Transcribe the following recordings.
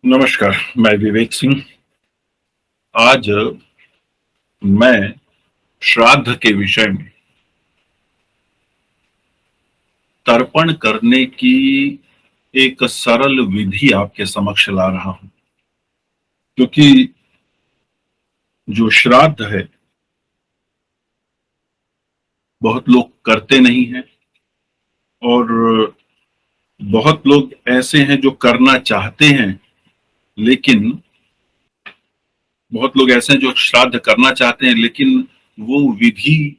नमस्कार। मैं विवेक सिंह। आज मैं श्राद्ध के विषय में तर्पण करने की एक सरल विधि आपके समक्ष ला रहा हूं, क्योंकि जो श्राद्ध है बहुत लोग करते नहीं हैं, और बहुत लोग ऐसे हैं जो करना चाहते हैं, लेकिन बहुत लोग ऐसे हैं जो श्राद्ध करना चाहते हैं लेकिन वो विधि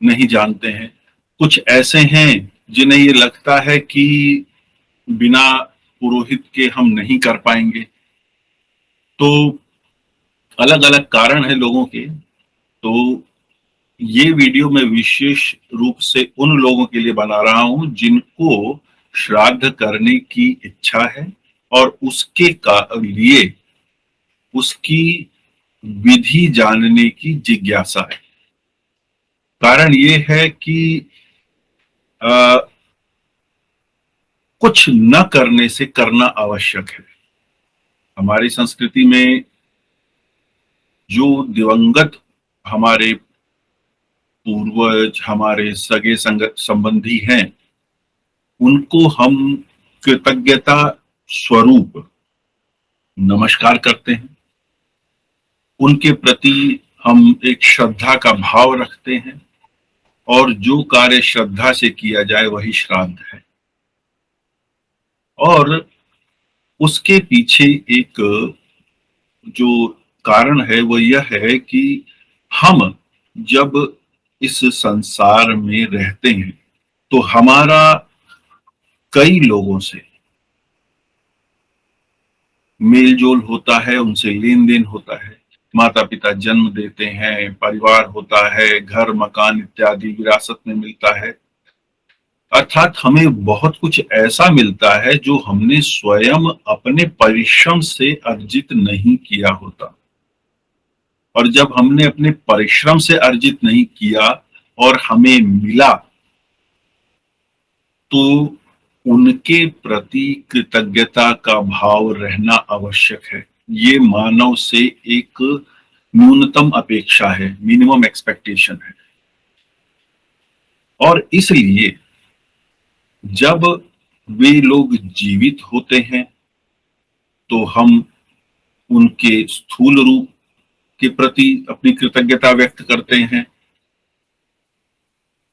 नहीं जानते हैं। कुछ ऐसे हैं जिन्हें ये लगता है कि बिना पुरोहित के हम नहीं कर पाएंगे। तो अलग अलग कारण है लोगों के। तो ये वीडियो मैं विशेष रूप से उन लोगों के लिए बना रहा हूं जिनको श्राद्ध करने की इच्छा है और उसके लिए उसकी विधि जानने की जिज्ञासा है। कारण ये है कि आ, कुछ न करने से करना आवश्यक है। हमारी संस्कृति में जो दिवंगत हमारे पूर्वज, हमारे सगे संगत संबंधी हैं, उनको हम कृतज्ञता स्वरूप नमस्कार करते हैं। उनके प्रति हम एक श्रद्धा का भाव रखते हैं, और जो कार्य श्रद्धा से किया जाए वही श्राद्ध है। और उसके पीछे एक जो कारण है वो यह है कि हम जब इस संसार में रहते हैं तो हमारा कई लोगों से मेल जोल होता है, उनसे लेन देन होता है। माता पिता जन्म देते हैं, परिवार होता है, घर मकान इत्यादि विरासत में मिलता है। अर्थात हमें बहुत कुछ ऐसा मिलता है जो हमने स्वयं अपने परिश्रम से अर्जित नहीं किया होता। और जब हमने अपने परिश्रम से अर्जित नहीं किया और हमें मिला, तो उनके प्रति कृतज्ञता का भाव रहना आवश्यक है। ये मानव से एक न्यूनतम अपेक्षा है, मिनिमम एक्सपेक्टेशन है। और इसलिए जब वे लोग जीवित होते हैं तो हम उनके स्थूल रूप के प्रति अपनी कृतज्ञता व्यक्त करते हैं,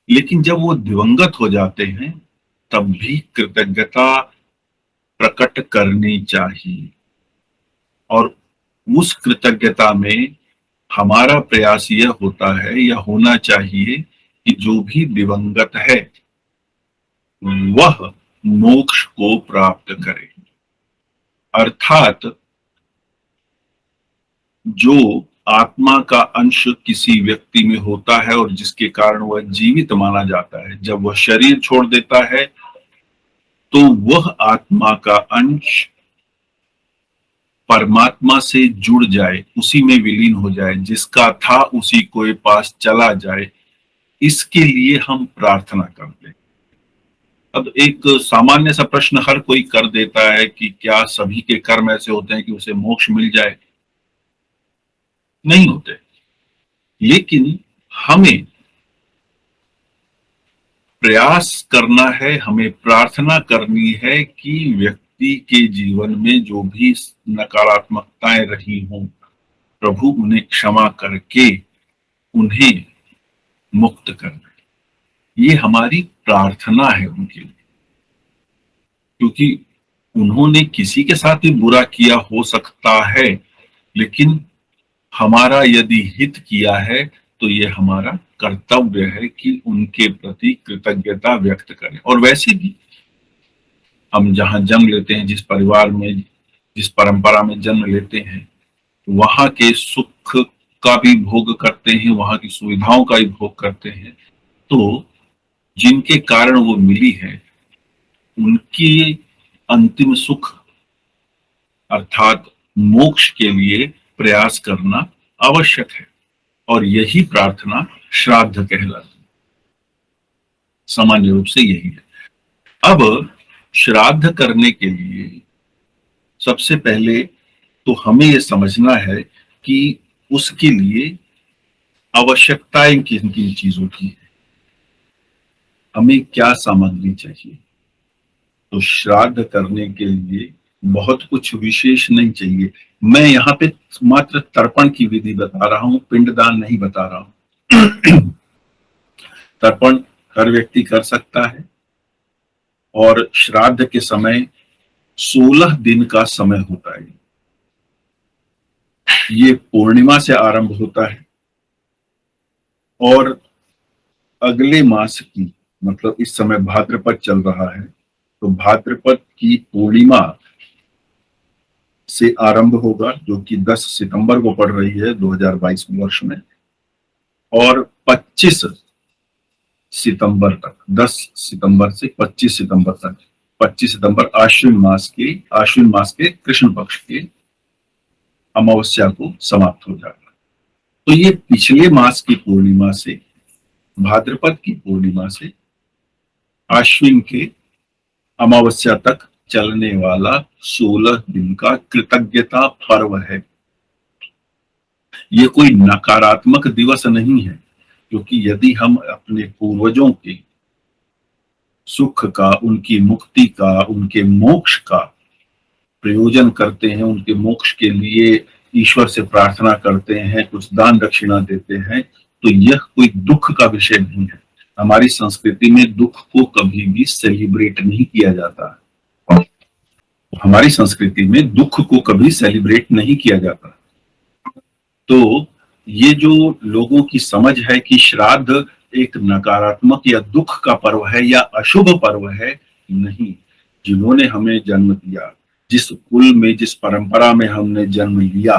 लेकिन जब वो दिवंगत हो जाते हैं तब भी कृतज्ञता प्रकट करनी चाहिए। और उस कृतज्ञता में हमारा प्रयास यह होता है या होना चाहिए कि जो भी दिवंगत है वह मोक्ष को प्राप्त करे। अर्थात जो आत्मा का अंश किसी व्यक्ति में होता है और जिसके कारण वह जीवित माना जाता है, जब वह शरीर छोड़ देता है तो वह आत्मा का अंश परमात्मा से जुड़ जाए, उसी में विलीन हो जाए, जिसका था उसी के पास चला जाए, इसके लिए हम प्रार्थना करते हैं। अब एक सामान्य सा प्रश्न हर कोई कर देता है कि क्या सभी के कर्म ऐसे होते हैं कि उसे मोक्ष मिल जाए? नहीं होते। लेकिन हमें प्रयास करना है, हमें प्रार्थना करनी है कि व्यक्ति के जीवन में जो भी नकारात्मकताएं रही हों, प्रभु उन्हें क्षमा करके उन्हें मुक्त करना। ये हमारी प्रार्थना है उनके लिए, क्योंकि उन्होंने किसी के साथ भी बुरा किया हो सकता है, लेकिन हमारा यदि हित किया है तो ये हमारा कर्तव्य है कि उनके प्रति कृतज्ञता व्यक्त करें। और वैसे भी हम जहां जन्म लेते हैं, जिस परिवार में, जिस परंपरा में जन्म लेते हैं, वहां के सुख का भी भोग करते हैं, वहां की सुविधाओं का भी भोग करते हैं। तो जिनके कारण वो मिली है उनकी अंतिम सुख अर्थात मोक्ष के लिए प्रयास करना आवश्यक है। और यही प्रार्थना श्राद्ध कहलाती है। सामान्य रूप से यही है। अब श्राद्ध करने के लिए सबसे पहले तो हमें ये समझना है कि उसके लिए आवश्यकताएं किन किन चीजों की है, हमें क्या सामग्री चाहिए। तो श्राद्ध करने के लिए बहुत कुछ विशेष नहीं चाहिए। मैं यहाँ पे मात्र तर्पण की विधि बता रहा हूँ, पिंडदान नहीं बता रहा हूँ। तर्पण हर व्यक्ति कर सकता है और श्राद्ध के समय 16 दिन का समय होता है। ये पूर्णिमा से आरंभ होता है और अगले मास की, मतलब इस समय भाद्रपद चल रहा है, तो भाद्रपद की पूर्णिमा से आरंभ होगा, जो कि 10 सितंबर को पड़ रही है 2022 वर्ष में, और 25 सितंबर तक, 10 सितंबर से 25 सितंबर तक, 25 सितंबर आश्विन मास के कृष्ण पक्ष के अमावस्या को समाप्त हो जाएगा। तो ये पिछले मास की पूर्णिमा से, भाद्रपद की पूर्णिमा से आश्विन के अमावस्या तक चलने वाला 16 दिन का कृतज्ञता पर्व है। ये कोई नकारात्मक दिवस नहीं है, क्योंकि यदि हम अपने पूर्वजों के सुख का, उनकी मुक्ति का, उनके मोक्ष का प्रयोजन करते हैं, उनके मोक्ष के लिए ईश्वर से प्रार्थना करते हैं, कुछ दान दक्षिणा देते हैं, तो यह कोई दुख का विषय नहीं है। हमारी संस्कृति में दुख को कभी भी सेलिब्रेट नहीं किया जाता। हमारी संस्कृति में दुख को कभी सेलिब्रेट नहीं किया जाता। तो ये जो लोगों की समझ है कि श्राद्ध एक नकारात्मक या दुख का पर्व है या अशुभ पर्व है, नहीं। जिन्होंने हमें जन्म दिया, जिस कुल में, जिस परंपरा में हमने जन्म लिया,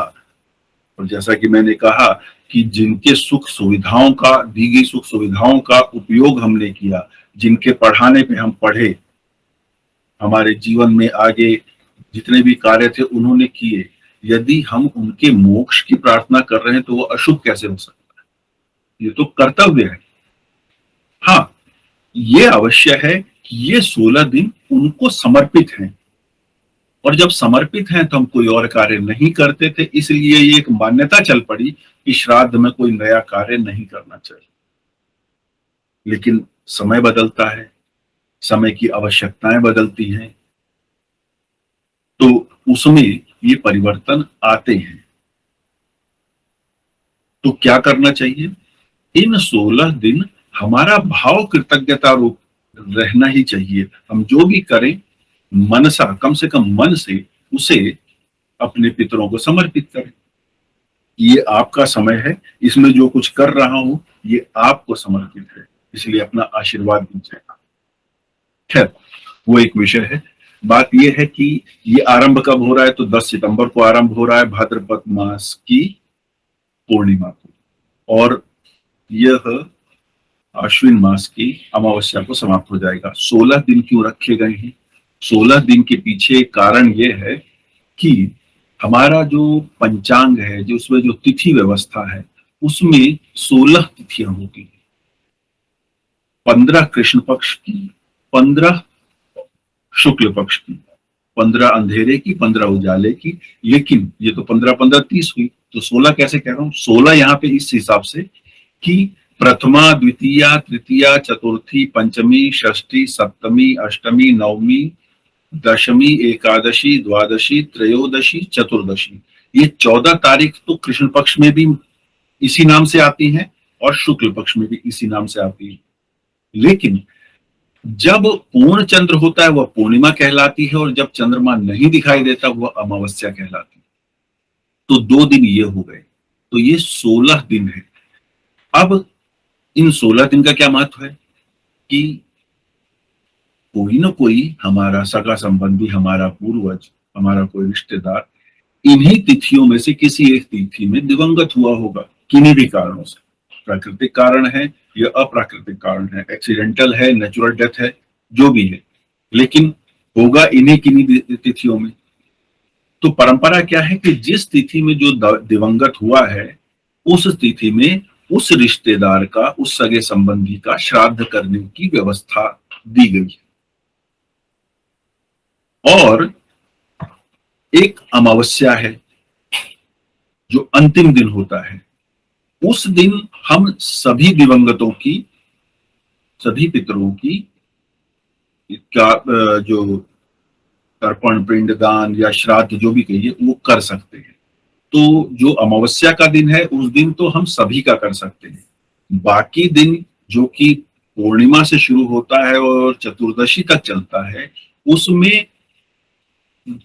और जैसा कि मैंने कहा कि जिनके सुख सुविधाओं का, दी गई सुख सुविधाओं का उपयोग हमने किया, जिनके पढ़ाने पे हम पढ़े, हमारे जीवन में आगे जितने भी कार्य थे उन्होंने किए, यदि हम उनके मोक्ष की प्रार्थना कर रहे हैं तो वो अशुभ कैसे हो सकता है? ये तो कर्तव्य है। हाँ, ये अवश्य है कि ये 16 दिन उनको समर्पित हैं, और जब समर्पित हैं तो हम कोई और कार्य नहीं करते थे, इसलिए ये एक मान्यता चल पड़ी कि श्राद्ध में कोई नया कार्य नहीं करना चाहिए। लेकिन समय बदलता है, समय की आवश्यकताएं बदलती हैं, तो उसमें ये परिवर्तन आते हैं। तो क्या करना चाहिए? इन 16 दिन हमारा भाव कृतज्ञता रूप रहना ही चाहिए। हम जो भी करें मनसा, कम से कम मन से उसे अपने पितरों को समर्पित करें। ये आपका समय है, इसमें जो कुछ कर रहा हूं ये आपको समर्पित है, इसलिए अपना आशीर्वाद दीजिए। खैर, वो एक विषय है। बात यह है कि ये आरंभ कब हो रहा है? तो 10 सितंबर को आरंभ हो रहा है, भाद्रपद मास की पूर्णिमा को, और यह आश्विन मास की अमावस्या को समाप्त हो जाएगा। 16 दिन क्यों रखे गए हैं? 16 दिन के पीछे कारण यह है कि हमारा जो पंचांग है, जो उसमें जो तिथि व्यवस्था है, उसमें 16 तिथियां होती हैं। 15 कृष्ण पक्ष की, 15 शुक्ल पक्ष की, 15 अंधेरे की, 15 उजाले की। लेकिन ये तो 15-15 30 हुई, तो 16 कैसे कह रहा हूं? 16 यहाँ पे इस हिसाब से कि प्रथमा, द्वितीया, तृतीया, चतुर्थी, पंचमी, षष्ठी, सप्तमी, अष्टमी, नवमी, दशमी, एकादशी, द्वादशी, त्रयोदशी, चतुर्दशी, ये 14 तारीख तो कृष्ण पक्ष में भी इसी नाम से आती हैं और शुक्ल पक्ष में भी इसी नाम से आती है। लेकिन जब पूर्ण चंद्र होता है वह पूर्णिमा कहलाती है, और जब चंद्रमा नहीं दिखाई देता वह अमावस्या कहलाती है। तो 2 दिन ये हो गए, तो ये 16 दिन है। अब इन 16 दिन का क्या महत्व है कि कोई ना कोई हमारा सगा संबंधी, हमारा पूर्वज, हमारा कोई रिश्तेदार इन्हीं तिथियों में से किसी एक तिथि में दिवंगत हुआ होगा, किन्हीं भी कारणों से। प्राकृतिक कारण है या अप्राकृतिक कारण है, एक्सीडेंटल है, नेचुरल डेथ है, जो भी है, लेकिन होगा इन्हीं किन्हीं तिथियों में। तो परंपरा क्या है कि जिस तिथि में जो दिवंगत हुआ है, उस तिथि में उस रिश्तेदार का, उस सगे संबंधी का श्राद्ध करने की व्यवस्था दी गई है। और एक अमावस्या है जो अंतिम दिन होता है। उस दिन हम सभी दिवंगतों की, सभी पितरों की का जो तर्पण, पिंडदान या श्राद्ध जो भी कहिए वो कर सकते हैं। तो जो अमावस्या का दिन है उस दिन तो हम सभी का कर सकते हैं। बाकी दिन जो कि पूर्णिमा से शुरू होता है और चतुर्दशी तक चलता है, उसमें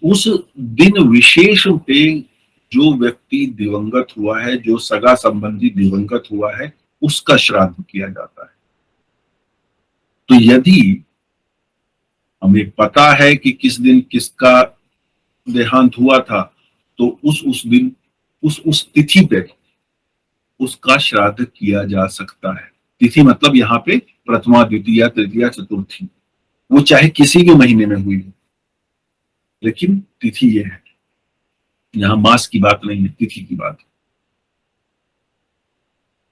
उस दिन विशेष पे जो व्यक्ति दिवंगत हुआ है, जो सगा संबंधी दिवंगत हुआ है, उसका श्राद्ध किया जाता है। तो यदि हमें पता है कि किस दिन किसका देहांत हुआ था, तो उस दिन उस तिथि पे उसका श्राद्ध किया जा सकता है। तिथि मतलब यहाँ पे प्रथमा, द्वितीया, तृतीया, चतुर्थी, वो चाहे किसी भी महीने में हुई हो, लेकिन तिथि ये है। यहाँ मास की बात नहीं है, तिथि की बात है।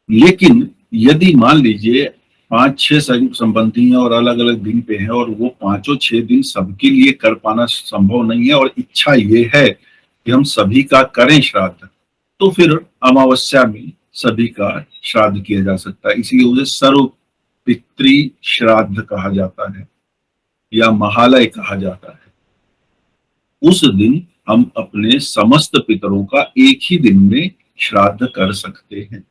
लेकिन यदि मान लीजिए 5-6 संबंधी हैं और अलग अलग दिन पे हैं और वो 5-6 दिन सबके लिए कर पाना संभव नहीं है और इच्छा ये है कि हम सभी का करें श्राद्ध, तो फिर अमावस्या में सभी का श्राद्ध किया जा सकता है। इसीलिए उसे सर्व पितृ श्राद्ध कहा जाता है या महालय कहा जाता है। उस दिन हम अपने समस्त पितरों का एक ही दिन में श्राद्ध कर सकते हैं।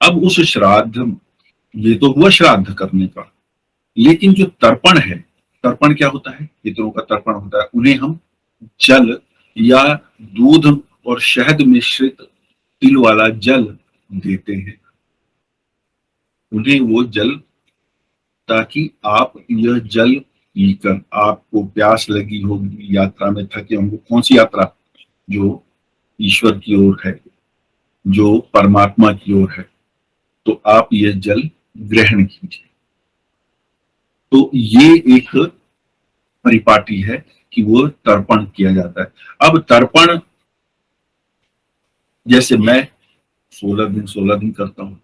अब उस श्राद्ध, ये तो हुआ श्राद्ध करने का, लेकिन जो तर्पण है, तर्पण क्या होता है? पितरों का तर्पण होता है। उन्हें हम जल या दूध और शहद मिश्रित तिल वाला जल देते हैं उन्हें वो जल, ताकि आप यह जल पीकर, आपको प्यास लगी होगी, यात्रा में थके होंगे, कौन सी यात्रा? जो ईश्वर की ओर है, जो परमात्मा की ओर है, तो आप यह जल ग्रहण कीजिए। तो ये एक परिपाटी है कि वो तर्पण किया जाता है। अब तर्पण, जैसे मैं 16 दिन करता हूं,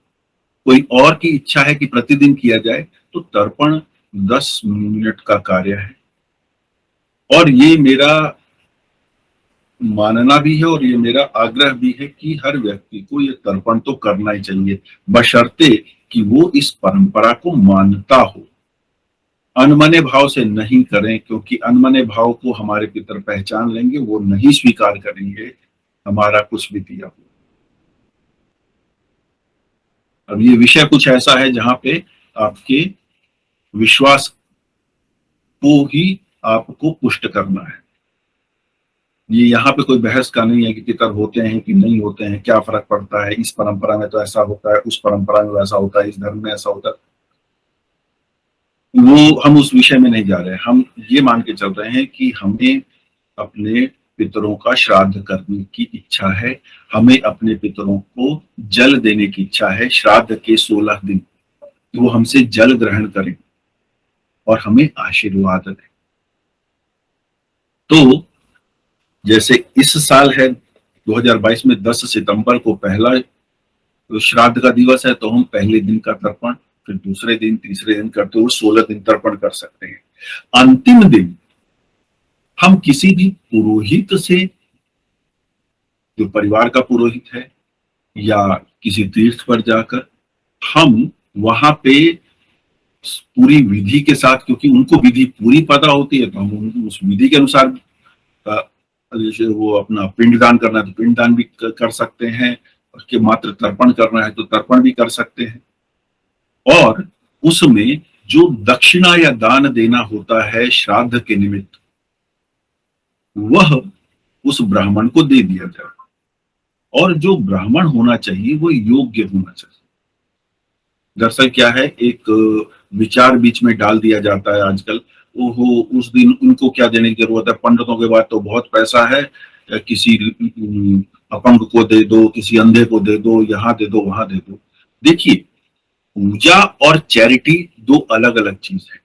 कोई और की इच्छा है कि प्रतिदिन किया जाए, तो तर्पण 10 मिनट का कार्य है। और ये मेरा मानना भी है और ये मेरा आग्रह भी है कि हर व्यक्ति को ये तर्पण तो करना ही चाहिए, बशर्ते कि वो इस परंपरा को मानता हो। अनमने भाव से नहीं करें, क्योंकि अनमने भाव को हमारे पितर पहचान लेंगे, वो नहीं स्वीकार करेंगे हमारा कुछ भी दिया हो। अब ये विषय कुछ ऐसा है जहां पे आपके विश्वास को ही आपको पुष्ट करना है। ये यहाँ पे कोई बहस का नहीं है कि पितर होते हैं कि नहीं होते हैं, क्या फर्क पड़ता है, इस परंपरा में तो ऐसा होता है, उस परंपरा में वैसा होता है, इस धर्म में ऐसा होता है। वो हम उस विषय में नहीं जा रहे हैं। हम ये मान के चल रहे हैं कि हमें अपने पितरों का श्राद्ध करने की इच्छा है, हमें अपने पितरों को जल देने की इच्छा है। श्राद्ध के 16 दिन वो हमसे जल ग्रहण करें और हमें आशीर्वाद दें। तो जैसे इस साल है 2022 में 10 सितंबर को पहला श्राद्ध का दिवस है, तो हम पहले दिन का तर्पण, फिर दूसरे दिन, तीसरे दिन करते हुए 16 दिन तर्पण कर सकते हैं। अंतिम दिन हम किसी भी पुरोहित से, जो परिवार का पुरोहित है, या किसी तीर्थ पर जाकर हम वहां पे पूरी विधि के साथ, क्योंकि उनको विधि पूरी पता होती है, तो हम उस विधि के अनुसार, जैसे वो अपना पिंडदान करना है तो पिंडदान भी कर सकते हैं, उसके मात्र तर्पण करना है तो तर्पण भी कर सकते हैं। और उसमें जो दक्षिणा या दान देना होता है श्राद्ध के निमित्त, वह उस ब्राह्मण को दे दिया जाए। और जो ब्राह्मण होना चाहिए वो योग्य होना चाहिए। दरअसल क्या है, एक विचार बीच में डाल दिया जाता है आजकल, ओहो उस दिन उनको क्या देने की जरूरत है, पंडितों के बाद तो बहुत पैसा है, किसी अपंग को दे दो, किसी अंधे को दे दो, यहाँ दे दो, वहां दे दो। देखिए, पूजा और चैरिटी दो अलग अलग चीज है।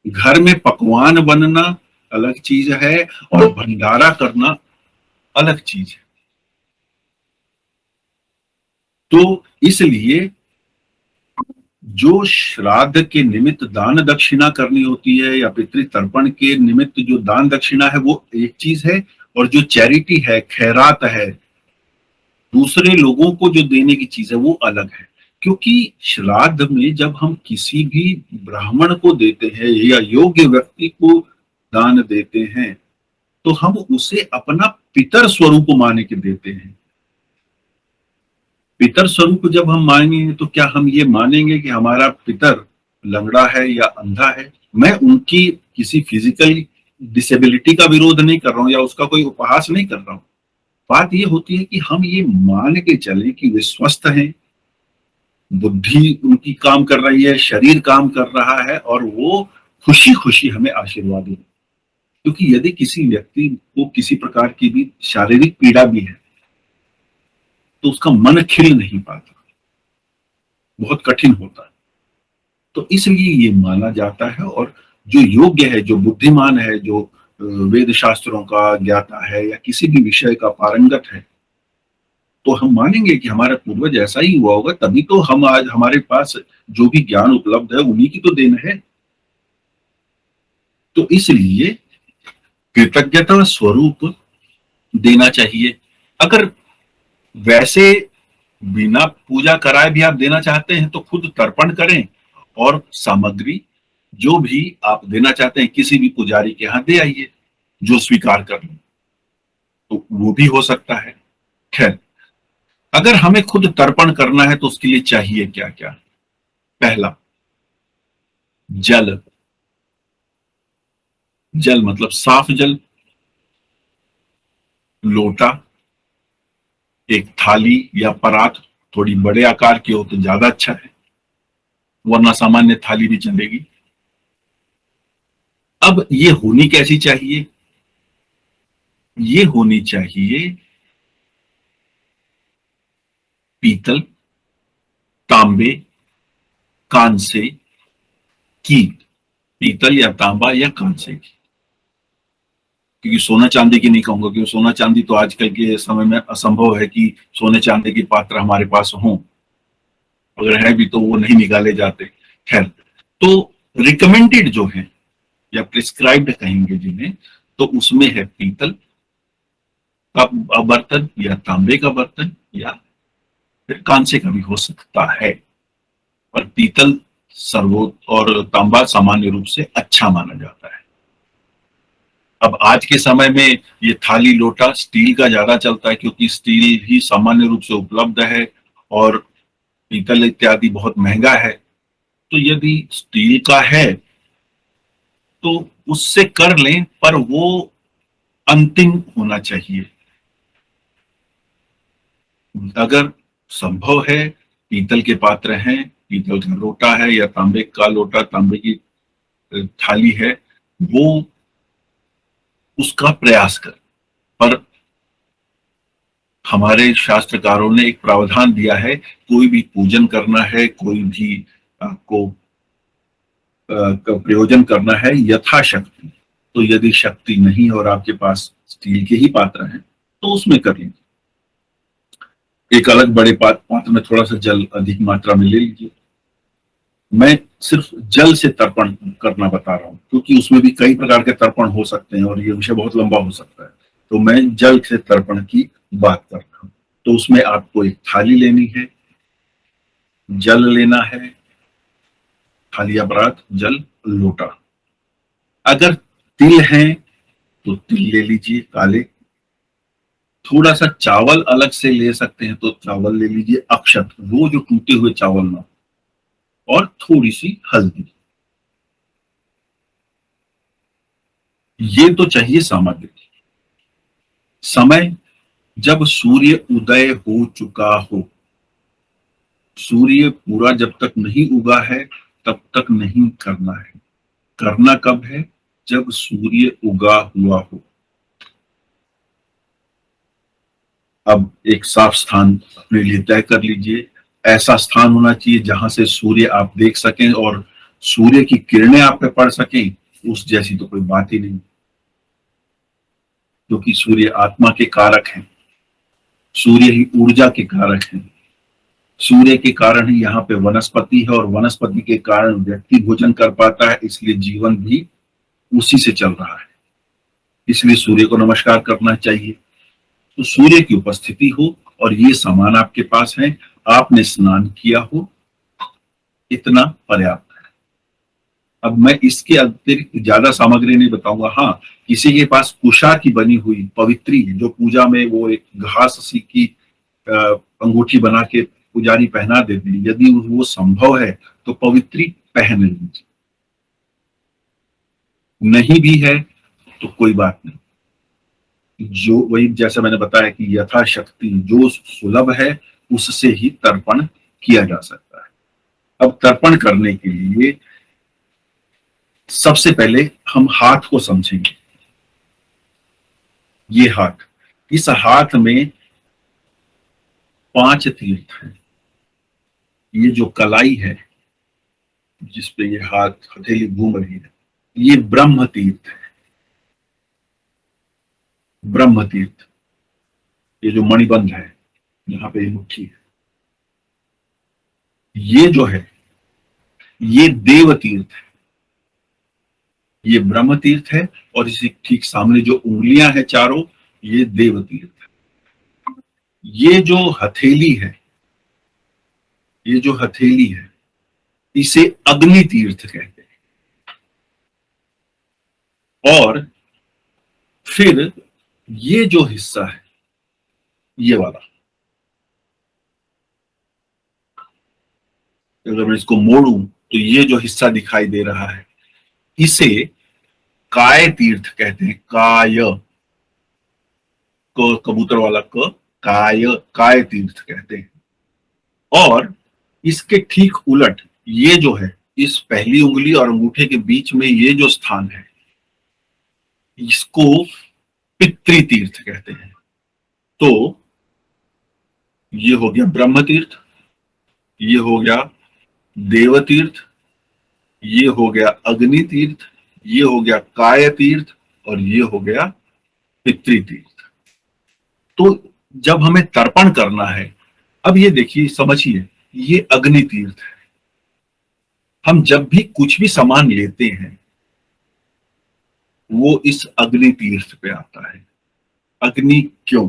घर में पकवान बनना अलग चीज है और भंडारा करना अलग चीज है। तो इसलिए जो श्राद्ध के निमित्त दान दक्षिणा करनी होती है या पितृ तर्पण के निमित्त जो दान दक्षिणा है वो एक चीज है, और जो चैरिटी है, खैरात है, दूसरे लोगों को जो देने की चीज है वो अलग है। क्योंकि श्राद्ध में जब हम किसी भी ब्राह्मण को देते हैं या योग्य व्यक्ति को दान देते हैं, तो हम उसे अपना पितर स्वरूप मान के देते हैं। पितर स्वरूप जब हम मानेंगे तो क्या हम ये मानेंगे कि हमारा पितर लंगड़ा है या अंधा है? मैं उनकी किसी फिजिकल डिसेबिलिटी का विरोध नहीं कर रहा हूं या उसका कोई उपहास नहीं कर रहा हूं। बात ये होती है कि हम ये मान के चले कि वे स्वस्थ हैं, बुद्धि उनकी काम कर रही है, शरीर काम कर रहा है, और वो खुशी खुशी हमें आशीर्वाद दें। क्योंकि यदि किसी व्यक्ति को किसी प्रकार की भी शारीरिक पीड़ा भी है तो उसका मन खिल नहीं पाता, बहुत कठिन होता है। तो इसलिए ये माना जाता है, और जो योग्य है, जो बुद्धिमान है, जो वेद शास्त्रों का ज्ञाता है या किसी भी विषय का पारंगत है, तो हम मानेंगे कि हमारा पूर्वज ऐसा ही हुआ होगा, तभी तो हम आज हमारे पास जो भी ज्ञान उपलब्ध है उन्हीं की तो देन है। तो इसलिए कृतज्ञता स्वरूप देना चाहिए। अगर वैसे बिना पूजा कराए भी आप देना चाहते हैं तो खुद तर्पण करें, और सामग्री जो भी आप देना चाहते हैं किसी भी पुजारी के यहाँ दे आइए जो स्वीकार कर ले, तो वो भी हो सकता है। खैर, अगर हमें खुद तर्पण करना है तो उसके लिए चाहिए क्या क्या? पहला, जल। जल मतलब साफ जल, लोटा, एक थाली या परात, थोड़ी बड़े आकार की हो तो ज्यादा अच्छा है, वरना सामान्य थाली भी चलेगी। अब ये होनी कैसी चाहिए? ये होनी चाहिए पीतल, तांबे, कांसे की। पीतल या तांबा या कांसे की, क्योंकि सोना चांदी की नहीं कहूंगा, क्योंकि सोना चांदी तो आजकल के समय में असंभव है कि सोने चांदी की पात्र हमारे पास हों, अगर है भी तो वो नहीं निकाले जाते। खैर, तो रिकमेंडेड जो है या प्रिस्क्राइब्ड कहेंगे जिन्हें, तो उसमें है पीतल का बर्तन या तांबे का बर्तन या फिर कांसे का भी हो सकता है, पर पीतल सर्वोत्तम और तांबा सामान्य रूप से अच्छा माना जाता है। अब आज के समय में ये थाली लोटा स्टील का ज्यादा चलता है, क्योंकि स्टील ही सामान्य रूप से उपलब्ध है और पीतल इत्यादि बहुत महंगा है। तो यदि स्टील का है तो उससे कर लें, पर वो अंतिम होना चाहिए। अगर संभव है, पीतल के पात्र हैं, पीतल का लोटा है या तांबे का लोटा, तांबे की थाली है, वो उसका प्रयास कर। पर हमारे शास्त्रकारों ने एक प्रावधान दिया है, कोई भी पूजन करना है, कोई भी आपको का प्रयोजन करना है यथाशक्ति, तो यदि शक्ति नहीं और आपके पास स्टील के ही पात्र हैं तो उसमें कर लीजिए। एक अलग बड़े पात्र में थोड़ा सा जल अधिक मात्रा में ले लीजिए। मैं सिर्फ जल से तर्पण करना बता रहा हूं, क्योंकि उसमें भी कई प्रकार के तर्पण हो सकते हैं और ये विषय बहुत लंबा हो सकता है। तो मैं जल से तर्पण की बात कर रहा हूं। तो उसमें आपको एक थाली लेनी है, जल लेना है, थाली या परात, जल, लोटा। अगर तिल हैं तो तिल ले लीजिए काले, थोड़ा सा चावल अलग से ले सकते हैं तो चावल ले लीजिए, अक्षत, वो जो टूटे हुए चावल ना, और थोड़ी सी हल्दी। ये तो चाहिए सामग्री। समय, जब सूर्य उदय हो चुका हो, सूर्य पूरा जब तक नहीं उगा है तब तक नहीं करना है। करना कब है? जब सूर्य उगा हुआ हो। अब एक साफ स्थान अपने लिए तय कर लीजिए। ऐसा स्थान होना चाहिए जहां से सूर्य आप देख सकें और सूर्य की किरणें आप पे पड़ सकें, उस जैसी तो कोई बात ही नहीं, क्योंकि सूर्य आत्मा के कारक हैं, सूर्य ही ऊर्जा के कारक हैं। सूर्य के कारण ही यहाँ पे वनस्पति है और वनस्पति के कारण व्यक्ति भोजन कर पाता है, इसलिए जीवन भी उसी से चल रहा है। इसलिए सूर्य को नमस्कार करना चाहिए। तो सूर्य की उपस्थिति हो और ये सामान आपके पास है, आपने स्नान किया हो, इतना पर्याप्त है। अब मैं इसके अतिरिक्त ज्यादा सामग्री नहीं बताऊंगा। हाँ, किसी के पास कुशा की बनी हुई पवित्री है, जो पूजा में वो एक घास सी की अंगूठी बना के पुजारी पहना देते हैं, यदि वो संभव है तो पवित्री पहन लीजिए। नहीं भी है तो कोई बात नहीं, जो वही जैसा मैंने बताया कि यथाशक्ति जो सुलभ है उससे ही तर्पण किया जा सकता है। अब तर्पण करने के लिए सबसे पहले हम हाथ को समझेंगे। ये हाथ, इस हाथ में 5 तीर्थ हैं। ये जो कलाई है जिसपे ये हाथ हथेली घूम रही है, ये ब्रह्म तीर्थ है। ब्रह्म तीर्थ, ये जो मणिबंध है यहाँ पे ये मुट्ठी है, ये जो है ये देव तीर्थ है। ये ब्रह्म तीर्थ है और इसी ठीक सामने जो उंगलियां हैं चारों, ये देव तीर्थ है। ये जो हथेली है, ये जो हथेली है इसे अग्नि तीर्थ कहते हैं। और फिर ये जो हिस्सा है, ये वाला, अगर मैं इसको मोड़ूं तो ये जो हिस्सा दिखाई दे रहा है इसे काय तीर्थ कहते हैं। काय, कबूतर वाला क, काय, काय तीर्थ कहते हैं। और इसके ठीक उलट ये जो है, इस पहली उंगली और अंगूठे के बीच में ये जो स्थान है, इसको पितृ तीर्थ कहते हैं। तो ये हो गया ब्रह्म तीर्थ, ये हो गया देव तीर्थ, ये हो गया अग्नि तीर्थ, ये हो गया काय तीर्थ और ये हो गया पितृ तीर्थ। तो जब हमें तर्पण करना है, अब ये देखिए समझिए, ये अग्नि तीर्थ है। हम जब भी कुछ भी सामान लेते हैं वो इस अग्नि तीर्थ पे आता है। अग्नि क्यों?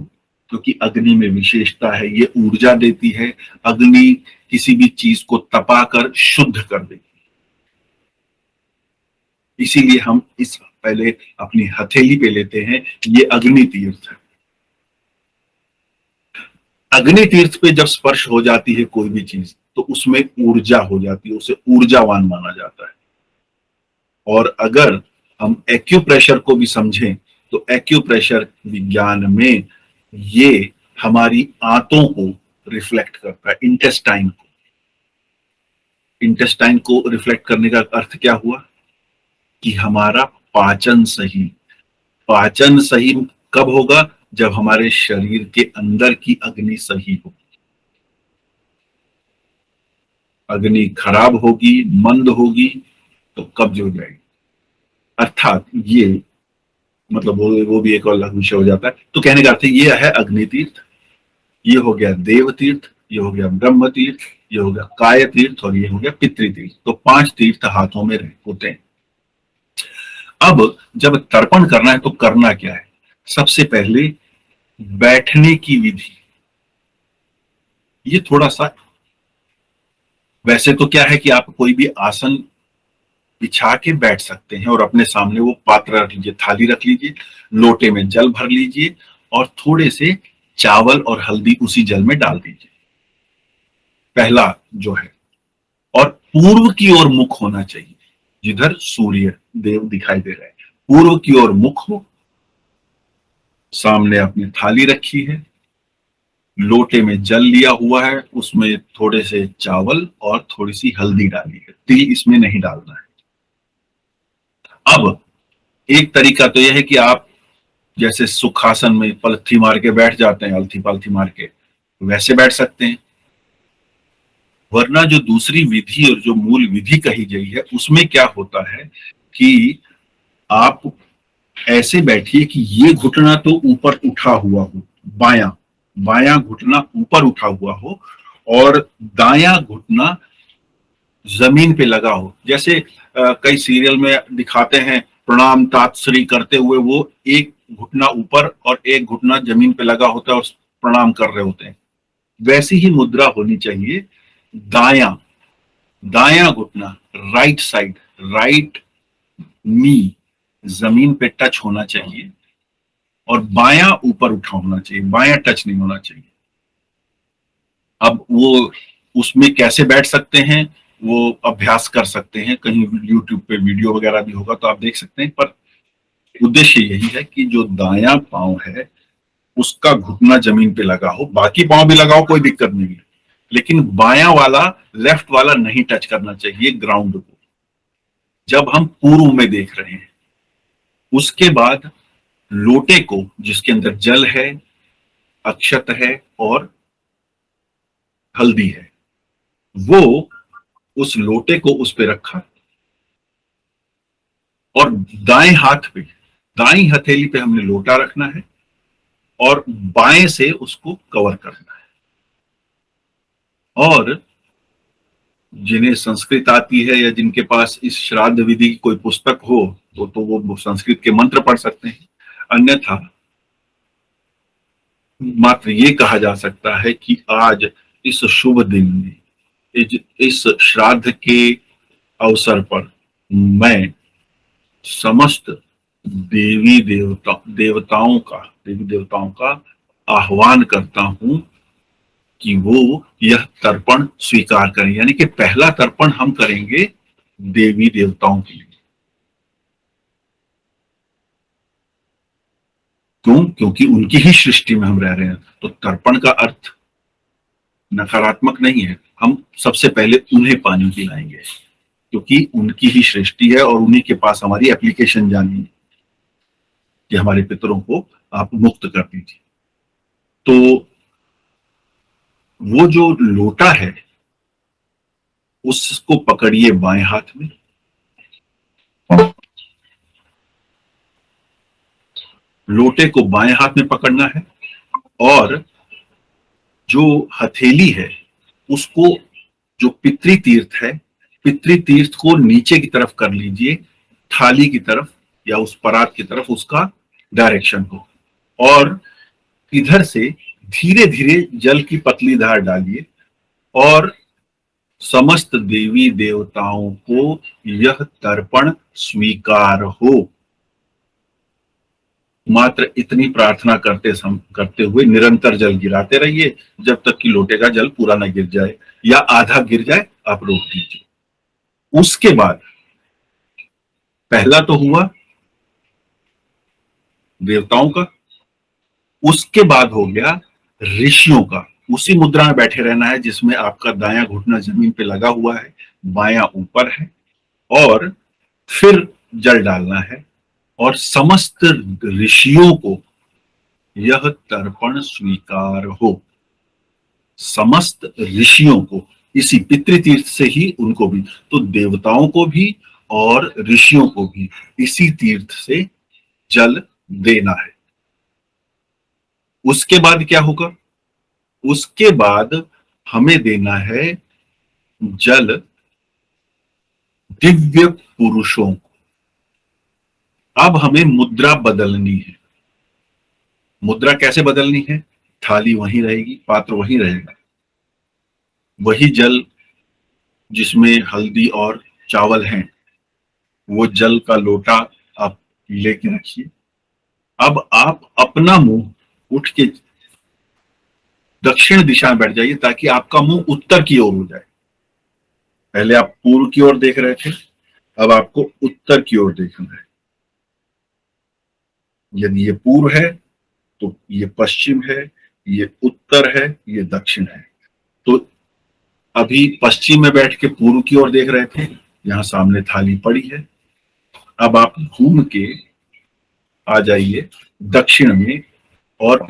क्योंकि अग्नि में विशेषता है, ये ऊर्जा देती है। अग्नि किसी भी चीज को तपाकर शुद्ध कर देती है। इसीलिए हम इस पहले अपनी हथेली पे लेते हैं, ये अग्नि तीर्थ है। अग्नि तीर्थ पे जब स्पर्श हो जाती है कोई भी चीज तो उसमें ऊर्जा हो जाती है, उसे ऊर्जावान माना जाता है। और अगर हम एक्यूप्रेशर को भी समझें तो एक्यूप्रेशर विज्ञान में ये हमारी आंतों को रिफ्लेक्ट करता है, इंटेस्टाइन को। इंटेस्टाइन को रिफ्लेक्ट करने का अर्थ क्या हुआ कि हमारा पाचन सही। पाचन सही कब होगा? जब हमारे शरीर के अंदर की अग्नि सही होगी। अग्नि खराब होगी, मंद होगी तो कब्ज हो जाएगी। अर्थात ये मतलब वो भी एक और अलग विषय हो जाता है। तो कहने का अर्थ ये है अग्नि तीर्थ, ये हो गया देव तीर्थ, ये हो गया ब्रह्म तीर्थ, ये हो गया काय तीर्थ और ये हो गया पितृ तीर्थ। तो 5 तीर्थ हाथों में होते हैं। अब जब तर्पण करना है तो करना क्या है? सबसे पहले बैठने की विधि। ये थोड़ा सा, वैसे तो क्या है कि आप कोई भी आसन बिछा के बैठ सकते हैं और अपने सामने वो पात्र रख लीजिए, थाली रख लीजिए, लोटे में जल भर लीजिए और थोड़े से चावल और हल्दी उसी जल में डाल दीजिए। पहला जो है, और पूर्व की ओर मुख होना चाहिए, जिधर सूर्य देव दिखाई दे रहे हैं पूर्व की ओर मुख हो। सामने अपनी थाली रखी है, लोटे में जल लिया हुआ है, उसमें थोड़े से चावल और थोड़ी सी हल्दी डाली है, तिल इसमें नहीं डालना है। अब एक तरीका तो यह है कि आप जैसे सुखासन में पलथी मार के बैठ जाते हैं, अलथी पलथी मार के, वैसे बैठ सकते हैं। वरना जो दूसरी विधि और जो मूल विधि कही गई है उसमें क्या होता है कि आप ऐसे बैठिए कि ये घुटना तो ऊपर उठा हुआ हो, बायां बायां घुटना ऊपर उठा हुआ हो और दायां घुटना जमीन पे लगा हो। जैसे कई सीरियल में दिखाते हैं प्रणाम तात श्री करते हुए वो एक घुटना ऊपर और एक घुटना जमीन पे लगा होता है और प्रणाम कर रहे होते हैं। वैसी ही मुद्रा होनी चाहिए। दायां दायां घुटना, राइट साइड, राइट नी जमीन पे टच होना चाहिए और बायां ऊपर उठा होना चाहिए, बायां टच नहीं होना चाहिए। अब वो उसमें कैसे बैठ सकते हैं, वो अभ्यास कर सकते हैं, कहीं यूट्यूब पे वीडियो वगैरह भी होगा तो आप देख सकते हैं। पर उद्देश्य यही है कि जो दायां पांव है उसका घुटना जमीन पे लगा हो, बाकी पांव भी लगाओ कोई दिक्कत नहीं है, लेकिन बायां वाला लेफ्ट वाला नहीं टच करना चाहिए ग्राउंड को, जब हम पूर्व में देख रहे हैं। उसके बाद लोटे को, जिसके अंदर जल है, अक्षत है और हल्दी है, वो उस लोटे को उस पे रखा और दाएं हाथ पे, दाई हथेली पे हमने लोटा रखना है और बाएं से उसको कवर करना है। और जिन्हें संस्कृत आती है या जिनके पास इस श्राद्ध विधि की कोई पुस्तक हो तो वो संस्कृत के मंत्र पढ़ सकते हैं। अन्यथा मात्र ये कहा जा सकता है कि आज इस शुभ दिन में, इस श्राद्ध के अवसर पर मैं समस्त देवी देवताओं का आह्वान करता हूं कि वो यह तर्पण स्वीकार करें। यानी कि पहला तर्पण हम करेंगे देवी देवताओं के लिए। क्यों? क्योंकि उनकी ही सृष्टि में हम रह रहे हैं। तो तर्पण का अर्थ नकारात्मक नहीं है। हम सबसे पहले उन्हें पानी पिलाएंगे क्योंकि उनकी ही सृष्टि है और उन्हीं के पास हमारी एप्लीकेशन जानी है कि हमारे पितरों को आप मुक्त कर दीजिए। तो वो जो लोटा है उसको पकड़िए बाएं हाथ में, लोटे को बाएं हाथ में पकड़ना है और जो हथेली है उसको, जो पितृ तीर्थ है, पितृ तीर्थ को नीचे की तरफ कर लीजिए, थाली की तरफ या उस परात की तरफ उसका डायरेक्शन हो, और इधर से धीरे धीरे जल की पतली धार डालिए और समस्त देवी देवताओं को यह तर्पण स्वीकार हो। मात्र इतनी प्रार्थना करते हुए निरंतर जल गिराते रहिए जब तक कि लोटे का जल पूरा न गिर जाए या आधा गिर जाए, आप रोक दीजिए। उसके बाद पहला तो हुआ देवताओं का, उसके बाद हो गया ऋषियों का। उसी मुद्रा में बैठे रहना है जिसमें आपका दायां घुटना जमीन पे लगा हुआ है, बायां ऊपर है, और फिर जल डालना है और समस्त ऋषियों को यह तर्पण स्वीकार हो। समस्त ऋषियों को, इसी पितृतीर्थ से ही उनको भी, तो देवताओं को भी और ऋषियों को भी इसी तीर्थ से जल देना है। उसके बाद क्या होगा? उसके बाद हमें देना है जल दिव्य पुरुषों को। अब हमें मुद्रा बदलनी है। मुद्रा कैसे बदलनी है? थाली वहीं रहेगी, पात्र वहीं रहेगा, वही जल जिसमें हल्दी और चावल हैं, वो जल का लोटा आप लेके रखिए। अब आप अपना मुंह उठ के दक्षिण दिशा में बैठ जाइए ताकि आपका मुंह उत्तर की ओर हो जाए। पहले आप पूर्व की ओर देख रहे थे, अब आपको उत्तर की ओर देखना है। यदि ये पूर्व है तो ये पश्चिम है, ये उत्तर है, ये दक्षिण है। तो अभी पश्चिम में बैठ के पूर्व की ओर देख रहे थे, यहां सामने थाली पड़ी है। अब आप घूम के आ जाइए दक्षिण में और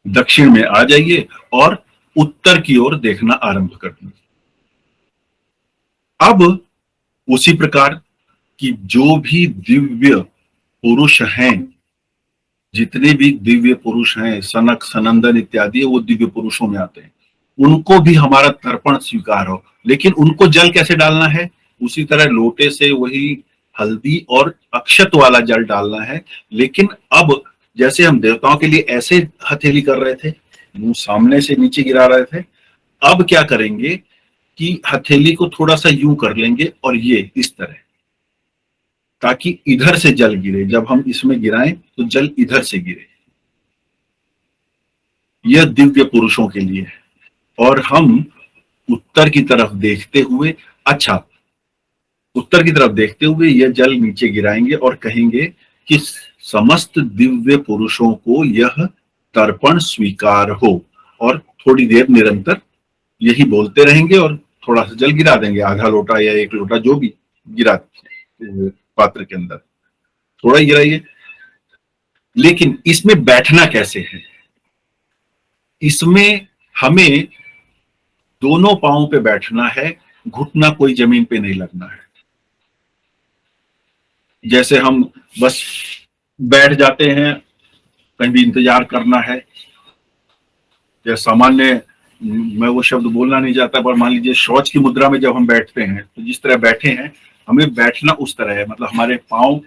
दक्षिण में आ जाइए और उत्तर की ओर देखना आरंभ कर दीजिए। अब उसी प्रकार की जो भी दिव्य पुरुष हैं जितने भी दिव्य पुरुष हैं, सनक सनंदन इत्यादि, वो दिव्य पुरुषों में आते हैं, उनको भी हमारा तर्पण स्वीकार हो। लेकिन उनको जल कैसे डालना है? उसी तरह लोटे से वही हल्दी और अक्षत वाला जल डालना है। लेकिन अब जैसे हम देवताओं के लिए ऐसे हथेली कर रहे थे, मुंह सामने से नीचे गिरा रहे थे, अब क्या करेंगे कि हथेली को थोड़ा सा यूं कर लेंगे और ये इस तरह, ताकि इधर से जल गिरे। जब हम इसमें गिराएं तो जल इधर से गिरे। यह दिव्य पुरुषों के लिए है। और हम उत्तर की तरफ देखते हुए, अच्छा, उत्तर की तरफ देखते हुए यह जल नीचे गिराएंगे और कहेंगे कि समस्त दिव्य पुरुषों को यह तर्पण स्वीकार हो। और थोड़ी देर निरंतर यही बोलते रहेंगे और थोड़ा सा जल गिरा देंगे, आधा लोटा या एक लोटा जो भी गिरा पात्र के अंदर, थोड़ा ही गिराइए। लेकिन इसमें बैठना कैसे है? इसमें हमें दोनों पांवों पे बैठना है, घुटना कोई जमीन पे नहीं लगना है। जैसे हम बस बैठ जाते हैं, कहीं भी इंतजार करना है, या सामान्य, मैं वो शब्द बोलना नहीं चाहता, पर मान लीजिए शौच की मुद्रा में जब हम बैठते हैं तो जिस तरह बैठे हैं, हमें बैठना उस तरह है। मतलब हमारे पांव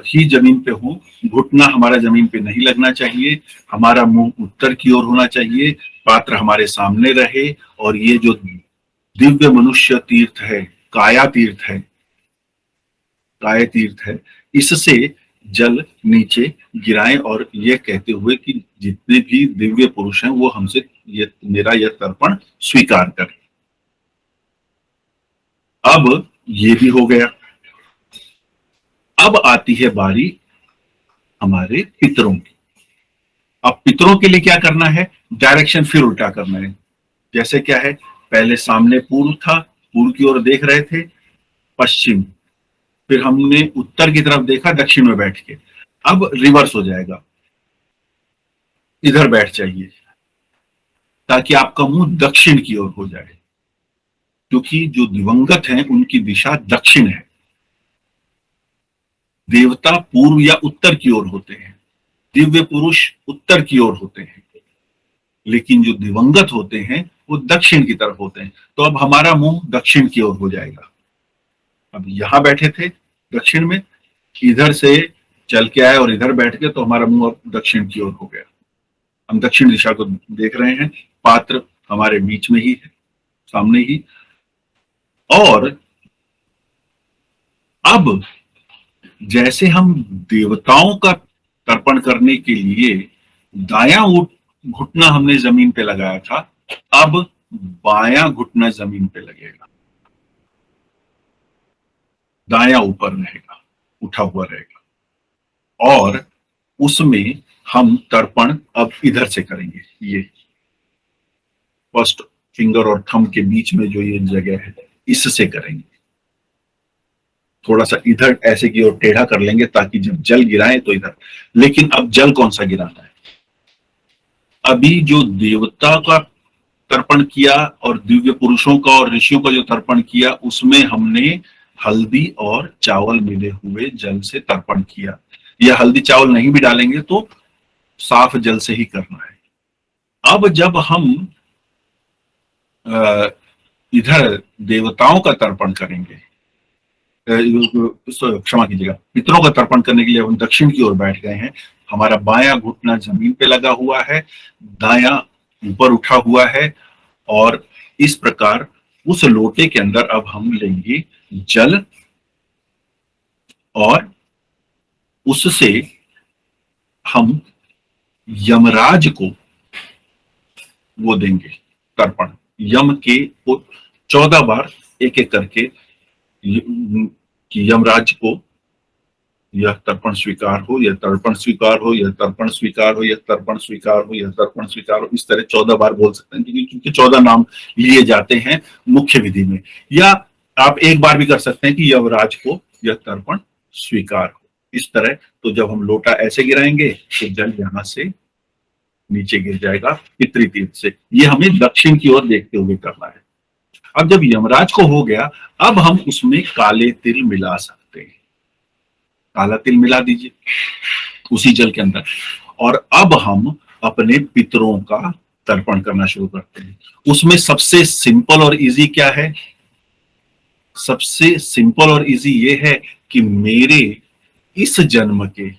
ही जमीन पे हो, घुटना हमारा जमीन पे नहीं लगना चाहिए, हमारा मुंह उत्तर की ओर होना चाहिए, पात्र हमारे सामने रहे। और ये जो दिव्य मनुष्य तीर्थ है, काया तीर्थ है, काय तीर्थ है, इससे जल नीचे गिराएं और ये कहते हुए कि जितने भी दिव्य पुरुष हैं वो हमसे ये मेरा यह तर्पण स्वीकार करें। अब ये भी हो गया। अब आती है बारी हमारे पितरों की। अब पितरों के लिए क्या करना है? डायरेक्शन फिर उल्टा करना है। जैसे क्या है, पहले सामने पूर्व था, पूर्व की ओर देख रहे थे, पश्चिम, फिर हमने उत्तर की तरफ देखा, दक्षिण में बैठ के। अब रिवर्स हो जाएगा, इधर बैठ जाइए ताकि आपका मुंह दक्षिण की ओर हो जाए, क्योंकि जो दिवंगत हैं उनकी दिशा दक्षिण है। देवता पूर्व या उत्तर की ओर होते हैं, दिव्य पुरुष उत्तर की ओर होते हैं, लेकिन जो दिवंगत होते हैं वो दक्षिण की तरफ होते हैं। तो अब हमारा मुंह दक्षिण की ओर हो जाएगा। अब यहां बैठे थे दक्षिण में, इधर से चल के आए और इधर बैठ गए, तो हमारा मुंह अब दक्षिण की ओर हो गया। हम दक्षिण दिशा को देख रहे हैं, पात्र हमारे बीच में ही है, सामने ही। और अब जैसे हम देवताओं का तर्पण करने के लिए दायां घुटना हमने जमीन पे लगाया था, अब बायां घुटना जमीन पे लगेगा, दायां ऊपर रहेगा, उठा हुआ रहेगा। और उसमें हम तर्पण अब इधर से करेंगे। ये फर्स्ट फिंगर और थंब के बीच में जो ये जगह है, इससे करेंगे। थोड़ा सा इधर ऐसे की ओर टेढ़ा कर लेंगे ताकि जब जल गिराएं तो इधर। लेकिन अब जल कौन सा गिराना है? अभी जो देवता का तर्पण किया और दिव्य पुरुषों का और ऋषियों का जो तर्पण किया, उसमें हमने हल्दी और चावल मिले हुए जल से तर्पण किया। यह हल्दी चावल नहीं भी डालेंगे तो साफ जल से ही करना है। अब जब हम इधर देवताओं का तर्पण करेंगे, क्षमा कीजिएगा, पितरों का तर्पण करने के लिए हम दक्षिण की ओर बैठ गए हैं। हमारा बायां घुटना जमीन पे लगा हुआ है, दायां ऊपर उठा हुआ है। और इस प्रकार उस लोटे के अंदर अब हम लेंगे जल और उससे हम यमराज को वो देंगे तर्पण। यम के 14 बार एक एक करके कि यमराज को यह तर्पण स्वीकार हो, यह तर्पण स्वीकार हो, यह तर्पण स्वीकार हो, यह तर्पण स्वीकार हो, यह तर्पण स्वीकार हो। इस तरह 14 बार बोल सकते हैं, क्योंकि 14 नाम लिए जाते हैं मुख्य विधि में। या आप एक बार भी कर सकते हैं कि यमराज को यह तर्पण स्वीकार हो, इस तरह। तो जब हम लोटा ऐसे गिराएंगे तो जल यहां से नीचे गिर जाएगा पितृ तीर्थ से। ये हमें दक्षिण की ओर देखते हुए करना है। अब जब यमराज को हो गया, अब हम उसमें काले तिल मिला सकते हैं। काला तिल मिला दीजिए उसी जल के अंदर। और अब हम अपने पितरों का तर्पण करना शुरू करते हैं। उसमें सबसे सिंपल और इजी क्या है? सबसे सिंपल और इजी ये है कि मेरे इस जन्म के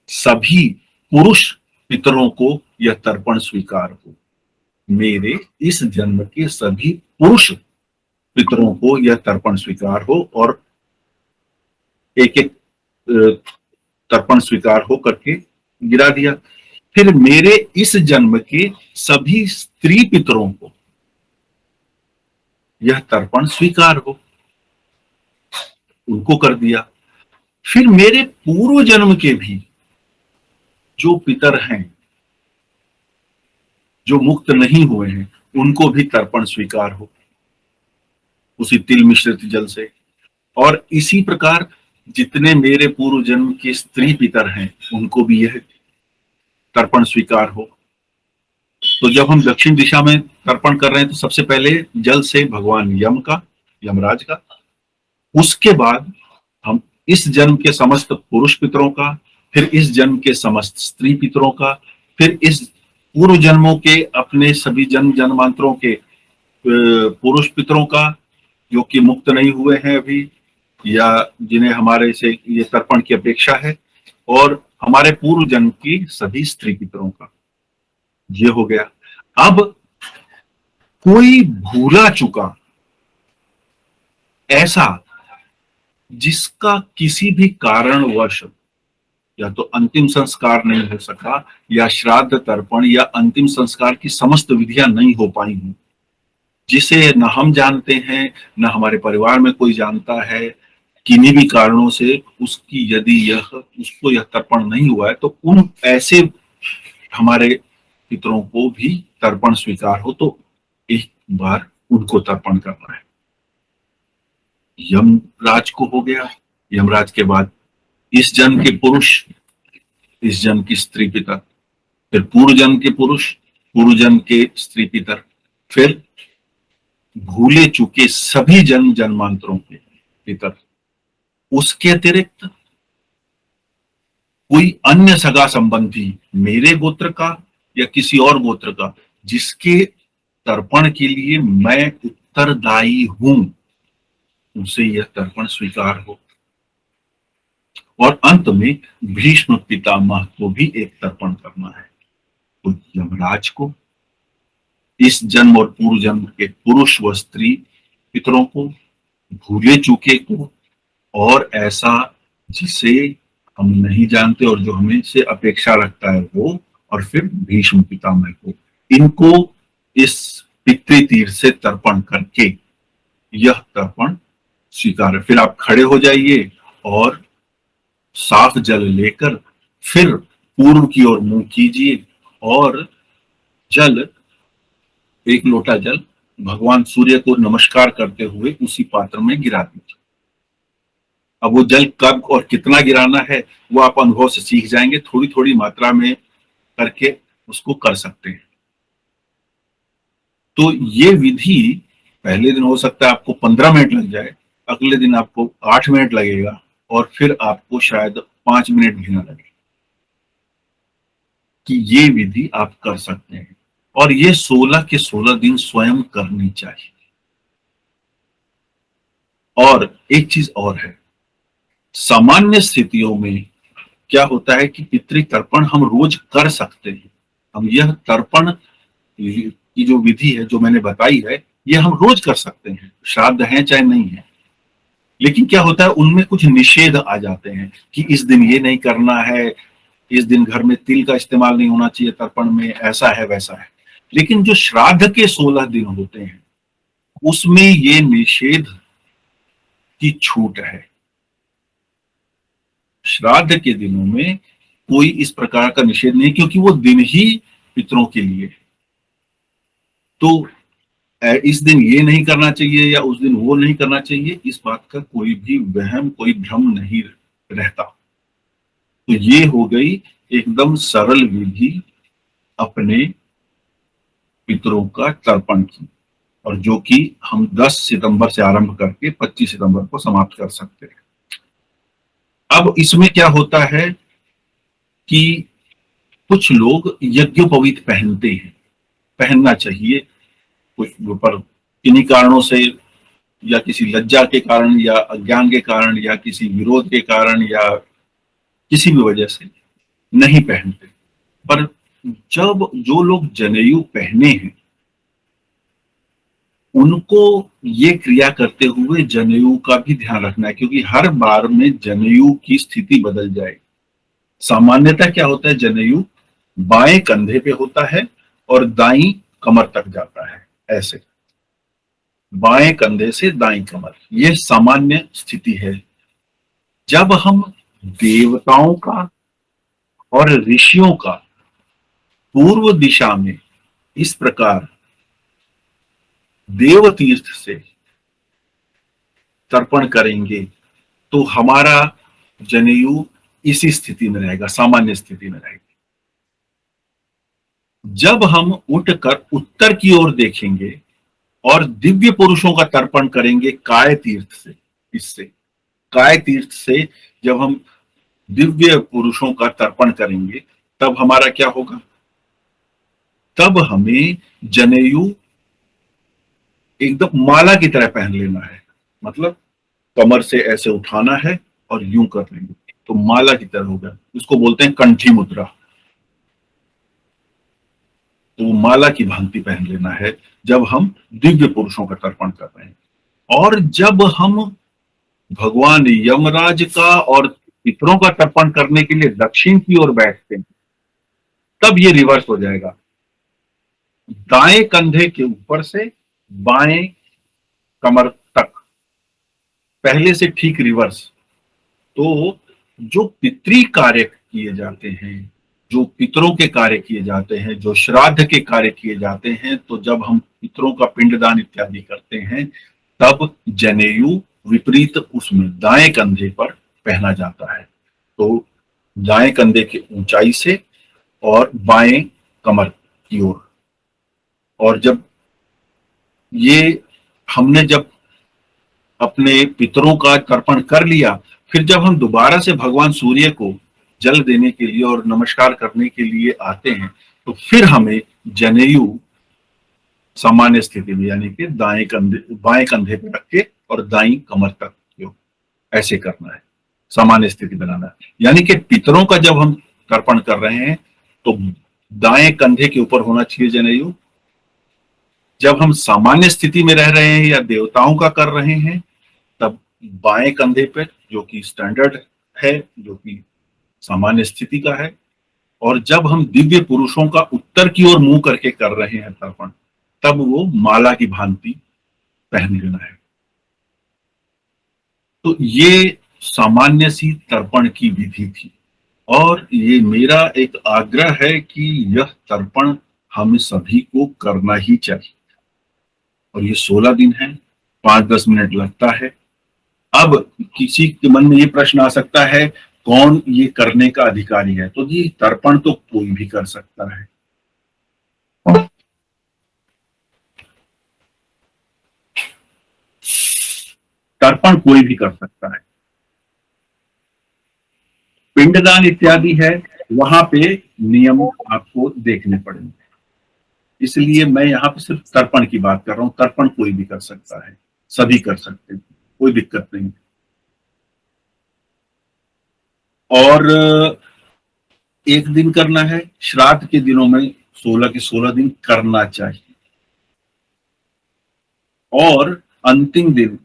सभी पुरुष पितरों को यह तर्पण स्वीकार हो। मेरे इस जन्म के सभी पुरुष पितरों को यह तर्पण स्वीकार हो, और एक एक तर्पण स्वीकार हो करके गिरा दिया। फिर मेरे इस जन्म के सभी स्त्री पितरों को यह तर्पण स्वीकार हो, उनको कर दिया। फिर मेरे पूर्व जन्म के भी जो पितर हैं, जो मुक्त नहीं हुए हैं, उनको भी तर्पण स्वीकार हो उसी तिल मिश्रित जल से। और इसी प्रकार जितने मेरे पूर्व जन्म के स्त्री पितर हैं, उनको भी यह तर्पण स्वीकार हो। तो जब हम दक्षिण दिशा में तर्पण कर रहे हैं तो सबसे पहले जल से भगवान यमराज का, उसके बाद हम इस जन्म के समस्त पुरुष पितरों का, फिर इस जन्म के समस्त स्त्री पितरों का, फिर इस पूर्व जन्मों के अपने सभी जन्म जन्मांतरों के पुरुष पितरों का, जो कि मुक्त नहीं हुए हैं अभी, या जिन्हें हमारे से ये तर्पण की अपेक्षा है, और हमारे पूर्व जन्म की सभी स्त्री पितरों का। ये हो गया। अब कोई भूला चुका ऐसा जिसका किसी भी कारणवश या तो अंतिम संस्कार नहीं हो सका, या श्राद्ध तर्पण या अंतिम संस्कार की समस्त विधियां नहीं हो पाई हूं, जिसे न हम जानते हैं न हमारे परिवार में कोई जानता है, किन्हीं भी कारणों से उसकी यदि उसको यह तर्पण नहीं हुआ है, तो उन ऐसे हमारे पितरों को भी तर्पण स्वीकार हो, तो एक बार उनको तर्पण करना है। यमराज को हो गया, यमराज के बाद इस जन्म के पुरुष, इस जन्म की स्त्री पितर, फिर पूर्व जन्म के पुरुष, पूर्व जन्म के स्त्री पितर, फिर भूले चुके सभी जन्म जन्मांतरों के पितर। उसके अतिरिक्त कोई अन्य सगा संबंधी मेरे गोत्र का या किसी और गोत्र का, जिसके तर्पण के लिए मैं उत्तरदायी हूं, उसे यह तर्पण स्वीकार हो। और अंत में भीष्म पितामह को भी एक तर्पण करना है। तो यमराज को, इस जन्म और पूर्व जन्म के पुरुष व स्त्री पितरों को, भूले चूके को, और ऐसा जिसे हम नहीं जानते और जो हमें से अपेक्षा रखता है वो, और फिर भीष्म पितामह को, इनको इस पितृतीर्थ से तर्पण करके यह तर्पण स्वीकार। फिर आप खड़े हो जाइए और साफ जल लेकर फिर पूर्व की ओर मुंह कीजिए, और जल, एक लोटा जल भगवान सूर्य को नमस्कार करते हुए उसी पात्र में गिरा दीजिए। अब वो जल कब और कितना गिराना है वो आप अनुभव से सीख जाएंगे, थोड़ी थोड़ी मात्रा में करके उसको कर सकते हैं। तो ये विधि पहले दिन हो सकता है आपको 15 मिनट लग जाए, अगले दिन आपको 8 मिनट लगेगा, और फिर आपको शायद 5 मिनट भी ना लगे, कि ये विधि आप कर सकते हैं। और ये 16 के 16 दिन स्वयं करनी चाहिए। और एक चीज और है, सामान्य स्थितियों में क्या होता है कि पितृ तर्पण हम रोज कर सकते हैं। हम यह तर्पण की जो विधि है जो मैंने बताई है, ये हम रोज कर सकते हैं, श्राद्ध है चाहे नहीं है। लेकिन क्या होता है, उनमें कुछ निषेध आ जाते हैं कि इस दिन ये नहीं करना है, इस दिन घर में तिल का इस्तेमाल नहीं होना चाहिए तर्पण में, ऐसा है वैसा है। लेकिन जो श्राद्ध के 16 दिन होते हैं उसमें ये निषेध की छूट है। श्राद्ध के दिनों में कोई इस प्रकार का निषेध नहीं, क्योंकि वो दिन ही पितरों के लिए। तो इस दिन ये नहीं करना चाहिए या उस दिन वो नहीं करना चाहिए, इस बात का कोई भी वहम, कोई भ्रम नहीं रहता। तो ये हो गई एकदम सरल विधि अपने पितरों का तर्पण की, और जो कि हम 10 सितंबर से आरंभ करके 25 सितंबर को समाप्त कर सकते हैं। अब इसमें क्या होता है कि कुछ लोग यज्ञोपवीत पहनते हैं, पहनना चाहिए कुछ पर किन्हीं कारणों से, या किसी लज्जा के कारण या अज्ञान के कारण या किसी विरोध के कारण या किसी भी वजह से नहीं पहनते। पर जब जो लोग जनेऊ पहने हैं उनको ये क्रिया करते हुए जनेऊ का भी ध्यान रखना है, क्योंकि हर बार में जनेऊ की स्थिति बदल जाएगी। सामान्यतः क्या होता है, जनेऊ बाएं कंधे पे होता है और दाईं कमर तक जाता है, ऐसे बाएं कंधे से दाईं कमर, यह सामान्य स्थिति है। जब हम देवताओं का और ऋषियों का पूर्व दिशा में इस प्रकार देव तीर्थ से तर्पण करेंगे तो हमारा जनेऊ इसी स्थिति में रहेगा, सामान्य स्थिति में रहेगा। जब हम उठकर उत्तर की ओर देखेंगे और दिव्य पुरुषों का तर्पण करेंगे काय तीर्थ से, इससे काय तीर्थ से जब हम दिव्य पुरुषों का तर्पण करेंगे तब हमारा क्या होगा, तब हमें जनेऊ एकदम माला की तरह पहन लेना है। मतलब कमर से ऐसे उठाना है और यूं कर लेंगे तो माला की तरह होगा, इसको बोलते हैं कंठी मुद्रा। तो माला की भांति पहन लेना है जब हम दिव्य पुरुषों का तर्पण कर रहे हैं। और जब हम भगवान यमराज का और पितरों का तर्पण करने के लिए दक्षिण की ओर बैठते हैं तब ये रिवर्स हो जाएगा, दाएं कंधे के ऊपर से बाएं कमर तक, पहले से ठीक रिवर्स। तो जो पितृ कार्य किए जाते हैं, जो पितरों के कार्य किए जाते हैं, जो श्राद्ध के कार्य किए जाते हैं, तो जब हम पितरों का पिंडदान इत्यादि करते हैं तब जनेऊ विपरीत उसमें दाएं कंधे पर पहना जाता है। तो दाएं कंधे की ऊंचाई से और बाएं कमर की ओर। और जब ये हमने जब अपने पितरों का तर्पण कर लिया, फिर जब हम दोबारा से भगवान सूर्य को जल देने के लिए और नमस्कार करने के लिए आते हैं तो फिर हमें जनेऊ सामान्य स्थिति में यानी कि दाएं कंधे बाएं कंधे पर रख के और दाईं कमर तक ऐसे करना है, सामान्य स्थिति बनाना है। यानी कि पितरों का जब हम तर्पण कर रहे हैं तो दाएं कंधे के ऊपर होना चाहिए जनेऊ। जब हम सामान्य स्थिति में रह रहे हैं या देवताओं का कर रहे हैं तब बाएं कंधे पर, जो कि स्टैंडर्ड है, जो कि सामान्य स्थिति का है। और जब हम दिव्य पुरुषों का उत्तर की ओर मुंह करके कर रहे हैं तर्पण, तब वो माला की भांति पहन लेना है। तो ये सामान्य सी तर्पण की विधि थी और ये मेरा एक आग्रह है कि यह तर्पण हम सभी को करना ही चाहिए। और ये 16 दिन है, 5-10 मिनट लगता है। अब किसी के मन में ये प्रश्न आ सकता है कौन ये करने का अधिकारी है, तो जी तर्पण तो कोई भी कर सकता है। तर्पण कोई भी कर सकता है। पिंडदान इत्यादि है वहां पे नियम आपको देखने पड़ेंगे, इसलिए मैं यहाँ पे सिर्फ तर्पण की बात कर रहा हूं। तर्पण कोई भी कर सकता है, सभी कर सकते हैं, कोई दिक्कत नहीं। और एक दिन करना है, श्राद्ध के दिनों में 16 के 16 दिन करना चाहिए। और अंतिम दिन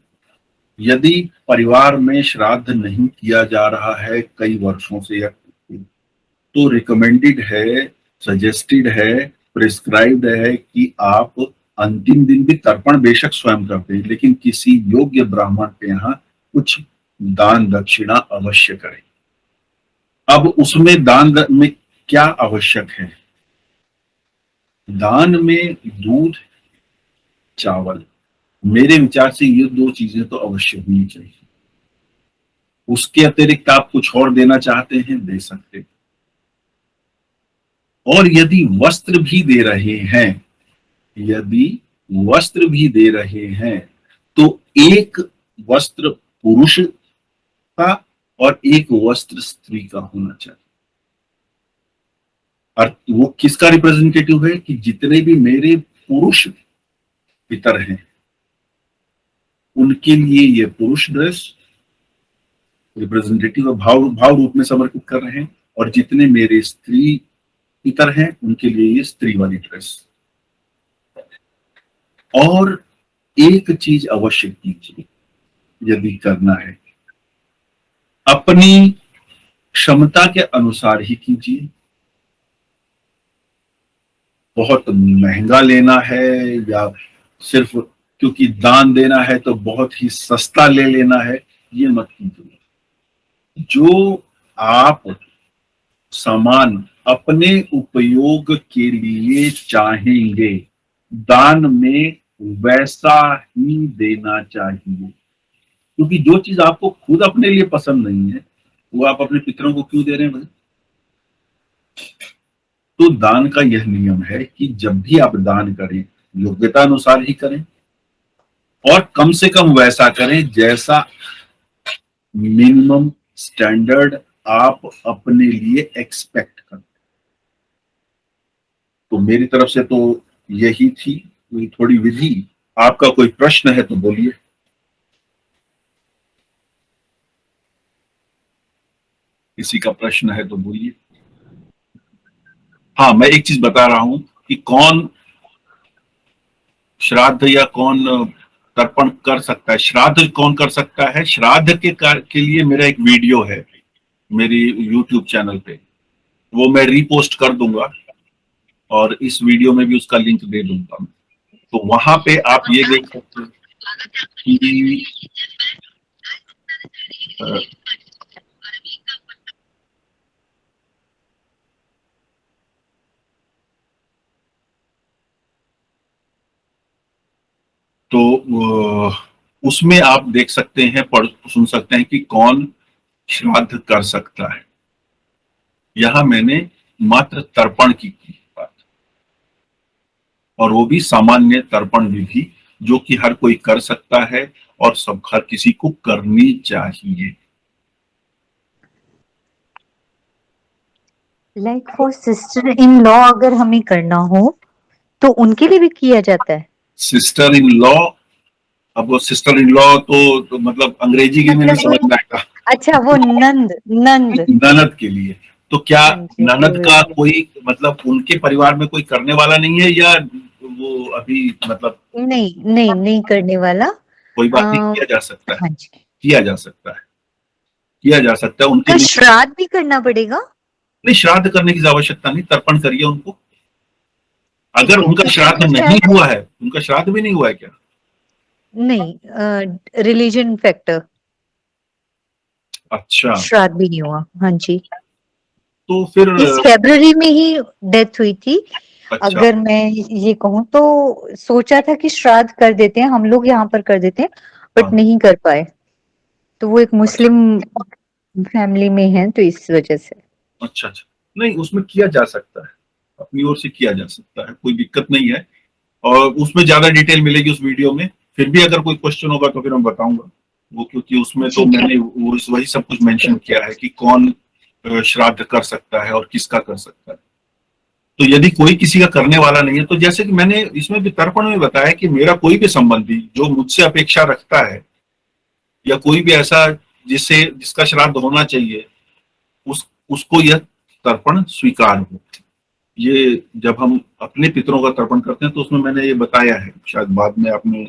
यदि परिवार में श्राद्ध नहीं किया जा रहा है कई वर्षों से या तो रिकमेंडेड है, सजेस्टेड है, प्रिस्क्राइब्ड है कि आप अंतिम दिन भी तर्पण बेशक स्वयं करते हैं लेकिन किसी योग्य ब्राह्मण के यहाँ कुछ दान दक्षिणा अवश्य करें। अब उसमें दान में क्या आवश्यक है, दान में दूध चावल, मेरे विचार से ये 2 चीजें तो अवश्य होनी चाहिए। उसके अतिरिक्त आप कुछ और देना चाहते हैं दे सकते हैं। और यदि वस्त्र भी दे रहे हैं, यदि वस्त्र भी दे रहे हैं तो एक वस्त्र पुरुष का और एक वस्त्र स्त्री का होना चाहिए। और वो किसका रिप्रेजेंटेटिव है कि जितने भी मेरे पुरुष पितर हैं उनके लिए ये पुरुष ड्रेस रिप्रेजेंटेटिव भाव भाव रूप में समर्पित कर रहे हैं, और जितने मेरे स्त्री पितर हैं उनके लिए ये स्त्री वाली ड्रेस। और एक चीज अवश्य कीजिए यदि करना है, अपनी क्षमता के अनुसार ही कीजिए। बहुत महंगा लेना है या सिर्फ क्योंकि दान देना है तो बहुत ही सस्ता ले लेना है, ये मत कीजिए। जो आप सामान अपने उपयोग के लिए चाहेंगे दान में वैसा ही देना चाहिए, क्योंकि जो चीज आपको खुद अपने लिए पसंद नहीं है वो आप अपने पितरों को क्यों दे रहे हैं भाई? तो दान का यह नियम है कि जब भी आप दान करें योग्यता अनुसार ही करें, और कम से कम वैसा करें जैसा मिनिमम स्टैंडर्ड आप अपने लिए एक्सपेक्ट करें। तो मेरी तरफ से तो यही थी थोड़ी विधि। आपका कोई प्रश्न है तो बोलिए। किसी का प्रश्न है तो बोलिए। हाँ, मैं एक चीज बता रहा हूं कि कौन श्राद्ध या कौन तर्पण कर सकता है। श्राद्ध कौन कर सकता है? श्राद्ध के लिए मेरा एक वीडियो है मेरी यूट्यूब चैनल पे, वो मैं रीपोस्ट कर दूंगा और इस वीडियो में भी उसका लिंक दे दूंगा। तो वहां पे आप ये देख सकते हैं कि तो उसमें आप देख सकते हैं, पढ़ सुन सकते हैं कि कौन श्राद्ध कर सकता है। यहां मैंने मात्र तर्पण की बात, और वो भी सामान्य तर्पण विधि जो कि हर कोई कर सकता है और सब हर किसी को करनी चाहिए। Like for sister in law अगर हमें करना हो तो उनके लिए भी किया जाता है? सिस्टर इन लॉ, अब वो सिस्टर इन लॉ तो मतलब अंग्रेजी की में नहीं समझ में आएगा। अच्छा, वो नंद ननद के लिए तो क्या हाँ जी, ननद का कोई मतलब उनके परिवार में कोई करने वाला नहीं है, या वो अभी मतलब नहीं करने वाला? कोई बात नहीं, किया जा सकता है। हाँ जी, किया जा सकता है, किया जा सकता है उनके तो लिए। श्राद्ध भी करना पड़ेगा? नहीं, श्राद्ध करने की आवश्यकता नहीं, तर्पण करिए उनको। अगर ठीक है, उनका तो फिर श्राद्ध तो नहीं हुआ है, उनका श्राद्ध भी नहीं हुआ है क्या? नहीं, रिलीजन फैक्टर, अच्छा, श्राद्ध भी नहीं हुआ। हाँ जी, तो फिर इस फरवरी में ही डेथ हुई थी। अच्छा, अगर मैं ये कहूँ तो सोचा था कि श्राद्ध कर देते हैं हम लोग, यहाँ पर कर देते हैं, बट हाँ, नहीं कर पाए। तो वो एक मुस्लिम फैमिली में है, तो इस वजह से। अच्छा अच्छा, नहीं उसमें किया जा सकता है, अपनी ओर से किया जा सकता है, कोई दिक्कत नहीं है। और उसमें ज्यादा डिटेल मिलेगी उस वीडियो में। फिर भी अगर कोई क्वेश्चन होगा तो फिर मैं बताऊंगा वो, क्योंकि उसमें तो जी मैंने वो वही सब कुछ मेंशन किया है कि कौन श्राद्ध कर सकता है और किसका कर सकता है। तो यदि कोई किसी का करने वाला नहीं है, तो जैसे कि मैंने इसमें भी तर्पण में बताया कि मेरा कोई भी संबंधी जो मुझसे अपेक्षा रखता है या कोई भी ऐसा जिसका श्राद्ध होना चाहिए, उसको यह तर्पण स्वीकार हो। ये जब हम अपने पितरों का तर्पण करते हैं तो उसमें मैंने ये बताया है, शायद बाद में आपने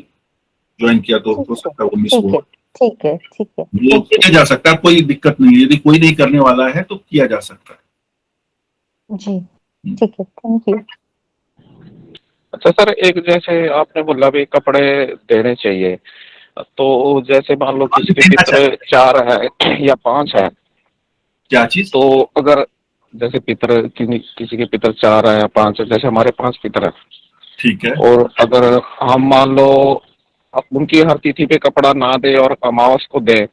ज्वाइन किया तो हो सकता है वो मिस हुआ। ठीक है वो किया जा सकता है, कोई दिक्कत नहीं है। यदि कोई नहीं करने वाला है तो किया जा सकता है। जी, ठीक है, थैंक यू। अच्छा सर, एक जैसे आपने बोला भी कपड़े देने चाहिए, तो जैसे मान लो किसी के पितर 4 है या 5 है, क्या चीज? तो अगर जैसे पितर किसी के पितर 4 है या 5 है, जैसे हमारे 5 पितर है, ठीक है। और अगर हम मान लो उनकी हर तिथि पे कपड़ा ना दे और अमावस को दे,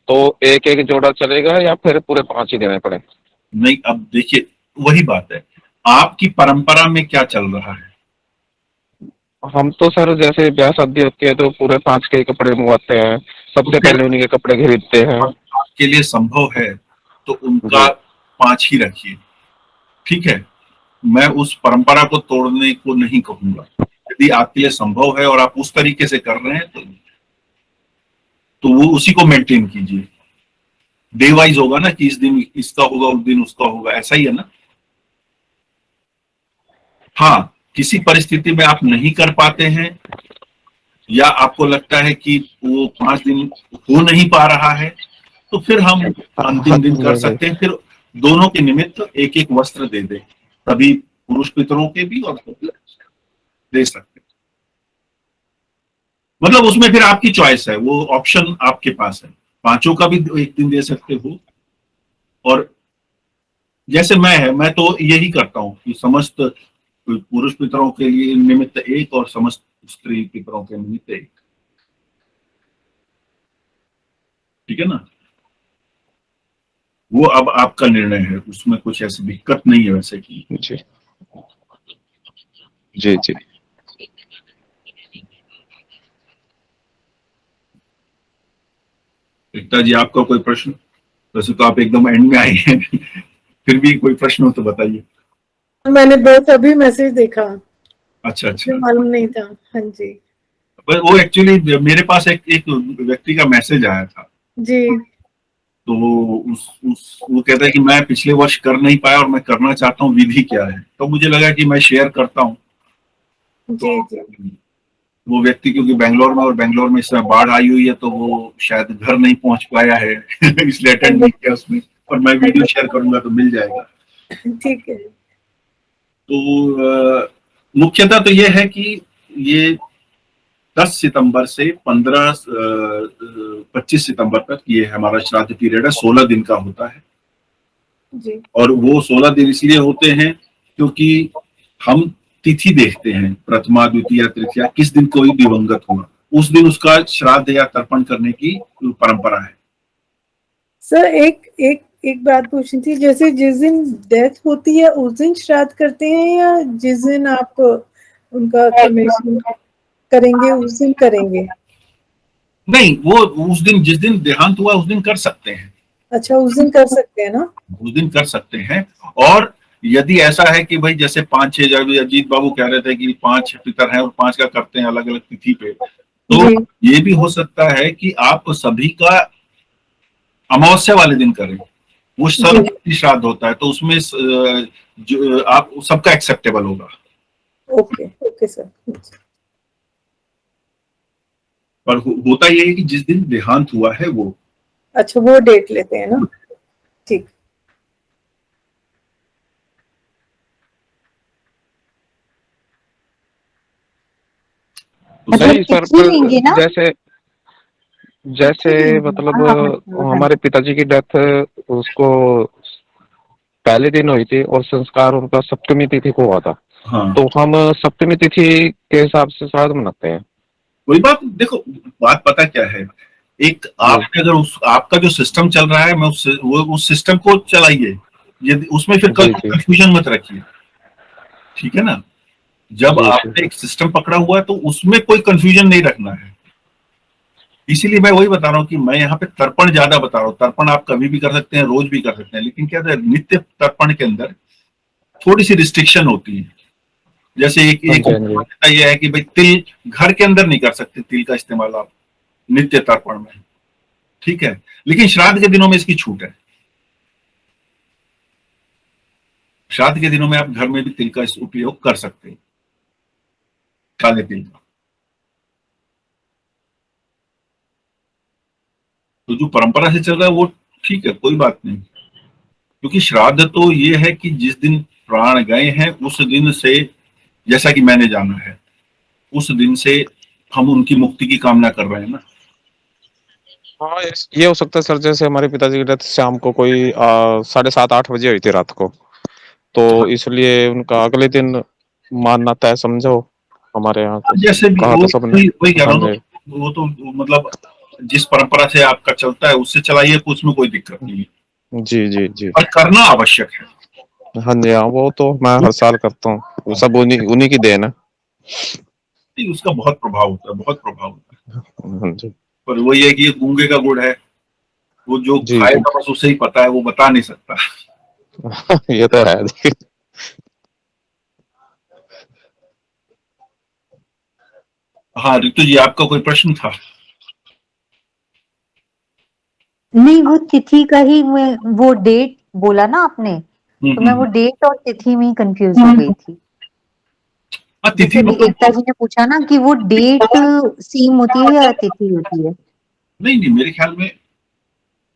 तो एक एक जोड़ा चलेगा या फिर पूरे 5 ही देने पड़े? नहीं, अब देखिए वही बात है, आपकी परंपरा में क्या चल रहा है। हम तो सर जैसे ब्याह शादी होती है तो पूरे 5 के कपड़े मंगवाते हैं, सबसे पहले उन्हीं के कपड़े खरीदते हैं। आपके लिए संभव है तो उनका 5 ही रखिए, ठीक है। मैं उस परंपरा को तोड़ने को नहीं कहूंगा। यदि आपके लिए संभव है और आप उस तरीके से कर रहे हैं तो वो उसी को मेंटेन कीजिए। डे वाइज होगा ना कि इस दिन इसका होगा, उस दिन उसका होगा, ऐसा ही है ना। हाँ, किसी परिस्थिति में आप नहीं कर पाते हैं या आपको लगता है कि वो 5 दिन हो नहीं पा रहा है, तो फिर हम अंतिम दिन कर सकते हैं। फिर दोनों के निमित्त एक एक वस्त्र दे दें, तभी पुरुष पितरों के भी और दे सकते हैं। मतलब उसमें फिर आपकी चॉइस है, वो ऑप्शन आपके पास है। पांचों का भी एक दिन दे सकते हो। और जैसे मैं तो यही करता हूँ कि समस्त पुरुष पितरों के लिए निमित्त एक और समस्त स्त्री पितरों के निमित्त एक। ठीक है ना। वो अब आपका निर्णय है, उसमें कुछ ऐसी दिक्कत नहीं है वैसे की। जी जी जी। एकता जी, आपका कोई प्रश्न? वैसे तो आप एकदम एंड में आए हैं फिर भी कोई प्रश्न हो तो बताइए। मैंने बस अभी मैसेज देखा। अच्छा अच्छा। मालूम नहीं था। हाँ जी वो एक्चुअली मेरे पास एक व्यक्ति का मैसेज आया था। जी तो वो कहता है कि मैं पिछले वर्ष कर नहीं पाया और मैं करना चाहता हूँ, विधि क्या है। तो मुझे लगा कि मैं शेयर करता हूँ। जी जी। वो व्यक्ति क्योंकि बेंगलोर में, और बेंगलोर में इस समय बाढ़ आई हुई है, तो वो शायद घर नहीं पहुंच पाया है इसलिए अटेंड नहीं किया उसमें। और मैं वीडियो शेयर करूंगा तो मिल जाएगा। ठीक है। तो मुख्यतः तो ये है कि ये 10 सितंबर से 25 सितंबर तक ये हमारा श्राद्ध पीरियड है, 16 दिन का होता है। जी और वो 16 दिन इसलिए होते हैं क्योंकि हम तिथि देखते हैं, प्रथमा द्वितीय तृतीया, किस दिन कोई दिवंगत हुआ, उस दिन उसका श्राद्ध या तर्पण करने की परंपरा है। सर एक एक एक बात पूछनी थी, जैसे जिस दिन डेथ होती है उस दिन श्राद्ध करते हैं या जिस दिन आप उनका क्रमेशन करेंगे उस दिन करेंगे? नहीं, वो उस दिन, जिस दिन देहांत हुआ उस दिन कर सकते हैं। अच्छा, उस दिन कर सकते हैं ना? उस दिन कर सकते हैं। और यदि ऐसा है कि भाई जैसे 5-6, अजीत बाबू कह रहे थे कि 5 पितर हैं और 5 का करते हैं अलग अलग तिथि पे, तो ये भी हो सकता है कि आप सभी का अमावस्या वाले दिन करें। वो सब श्राद्ध होता है, तो उसमें जो आप सबका एक्सेप्टेबल होगा। Okay okay sir. पर होता ये है कि जिस दिन देहांत हुआ है वो। अच्छा, वो डेट लेते हैं ना? ठीक। तो सही सर, लेंगे ना? जैसे जैसे मतलब हमारे पिताजी की डेथ उसको पहले दिन हुई थी और संस्कार उनका सप्तमी तिथि को हुआ था। हाँ। तो हम सप्तमी तिथि के हिसाब से श्राद्ध मनाते हैं। वही बात देखो, बात पता क्या है, एक आपके अगर आपका जो सिस्टम चल रहा है, मैं उस सिस्टम को चलाइए। यदि उसमें फिर कंफ्यूजन मत रखिए। ठीक है ना। जब आपने एक सिस्टम पकड़ा हुआ है तो उसमें कोई कंफ्यूजन नहीं रखना है। इसीलिए मैं वही बता रहा हूँ कि मैं यहाँ पे तर्पण ज्यादा बता रहा हूँ। तर्पण आप कभी भी कर सकते हैं, रोज भी कर सकते हैं, लेकिन क्या है, नित्य तर्पण के अंदर थोड़ी सी रिस्ट्रिक्शन होती है। जैसे एक ये है कि भाई तिल घर के अंदर नहीं कर सकते, तिल का इस्तेमाल आप नित्य तर्पण में। ठीक है, लेकिन श्राद्ध के दिनों में इसकी छूट है। श्राद्ध के दिनों में आप घर में भी तिल का उपयोग कर सकते हैं, काले तिल का। तो जो परंपरा से चल रहा है वो ठीक है, कोई बात नहीं। क्योंकि श्राद्ध तो ये है कि जिस दिन प्राण गए हैं उस दिन से, जैसा कि मैंने जाना है, उस दिन से हम उनकी मुक्ति की कामना कर रहे हैं ना। हाँ, ये हो सकता है सर, जैसे हमारे पिताजी की डेथ शाम को कोई 7:30-8 बजे हुई थी रात को, तो इसलिए उनका अगले दिन मानना तय समझो हमारे यहाँ। जैसे भी कहा था सबने। वही कह रहा हूँ, वो तो मतलब जिस परंपरा से आपका चलता है उससे चलाइए, उसमें कोई दिक्कत नहीं है। जी जी जी। और करना आवश्यक है। हाँ जी, हाँ, वो तो मैं हर साल करता हूँ, वो सब उन्हीं की देन है। उसका बहुत प्रभाव होता है, बहुत प्रभाव होता है। हाँ जी। पर वही है कि ये गूंगे का गुड़ है, वो जो खाएगा बस उसे ही पता है, वो बता नहीं सकता। ये तो है। हाँ ऋतु जी, आपका कोई प्रश्न था? नहीं, वो तिथि का ही मैं वो डेट बोला ना आपने, तो मैं वो डेट और तिथि में ही कंफ्यूज हो गई थी। हाँ, जैसे तिथि अभी मतलब एकता जी ने पूछा ना कि वो डेट सेम होती है या तिथि होती है? नहीं, मेरे ख्याल में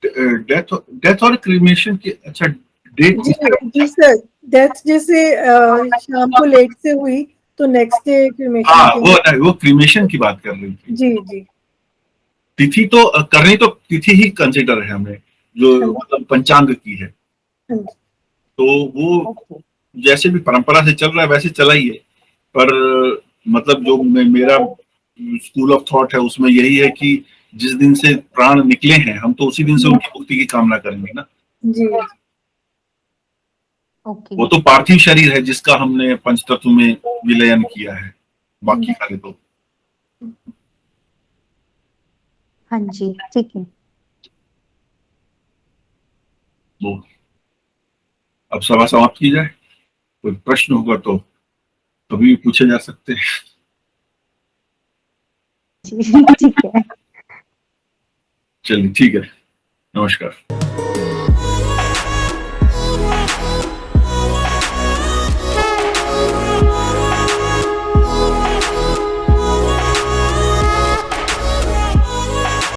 डेथ और क्रीमेशन की, अच्छा डेट जी जी सर, डेथ जैसे शाम को लेट से हुई तो नेक्स्ट डे क्रिमेशन हाँ, के वो क्रीमेशन की बात कर रही थी। जी जी तिथि तो करनी तो तिथि ही कंसिडर है हमें, जो हाँ मतलब पंचांग की है, हाँ जी तो वो ओके। जैसे भी परंपरा से चल रहा है वैसे चला ही है। पर मतलब जो मेरा स्कूल ऑफ थॉट है उसमें यही है कि जिस दिन से प्राण निकले हैं हम तो उसी दिन से उनकी मुक्ति की कामना करेंगे ना। जी ओके। वो तो पार्थिव शरीर है जिसका हमने पंचतत्व में विलयन किया है, बाकी सारे तो। हाँ जी, ठीक है। वो अब सभा समाप्त की जाए, कोई प्रश्न होगा तो कभी भी पूछे जा सकते हैं। जी ठीक है। चलिए ठीक है, नमस्कार।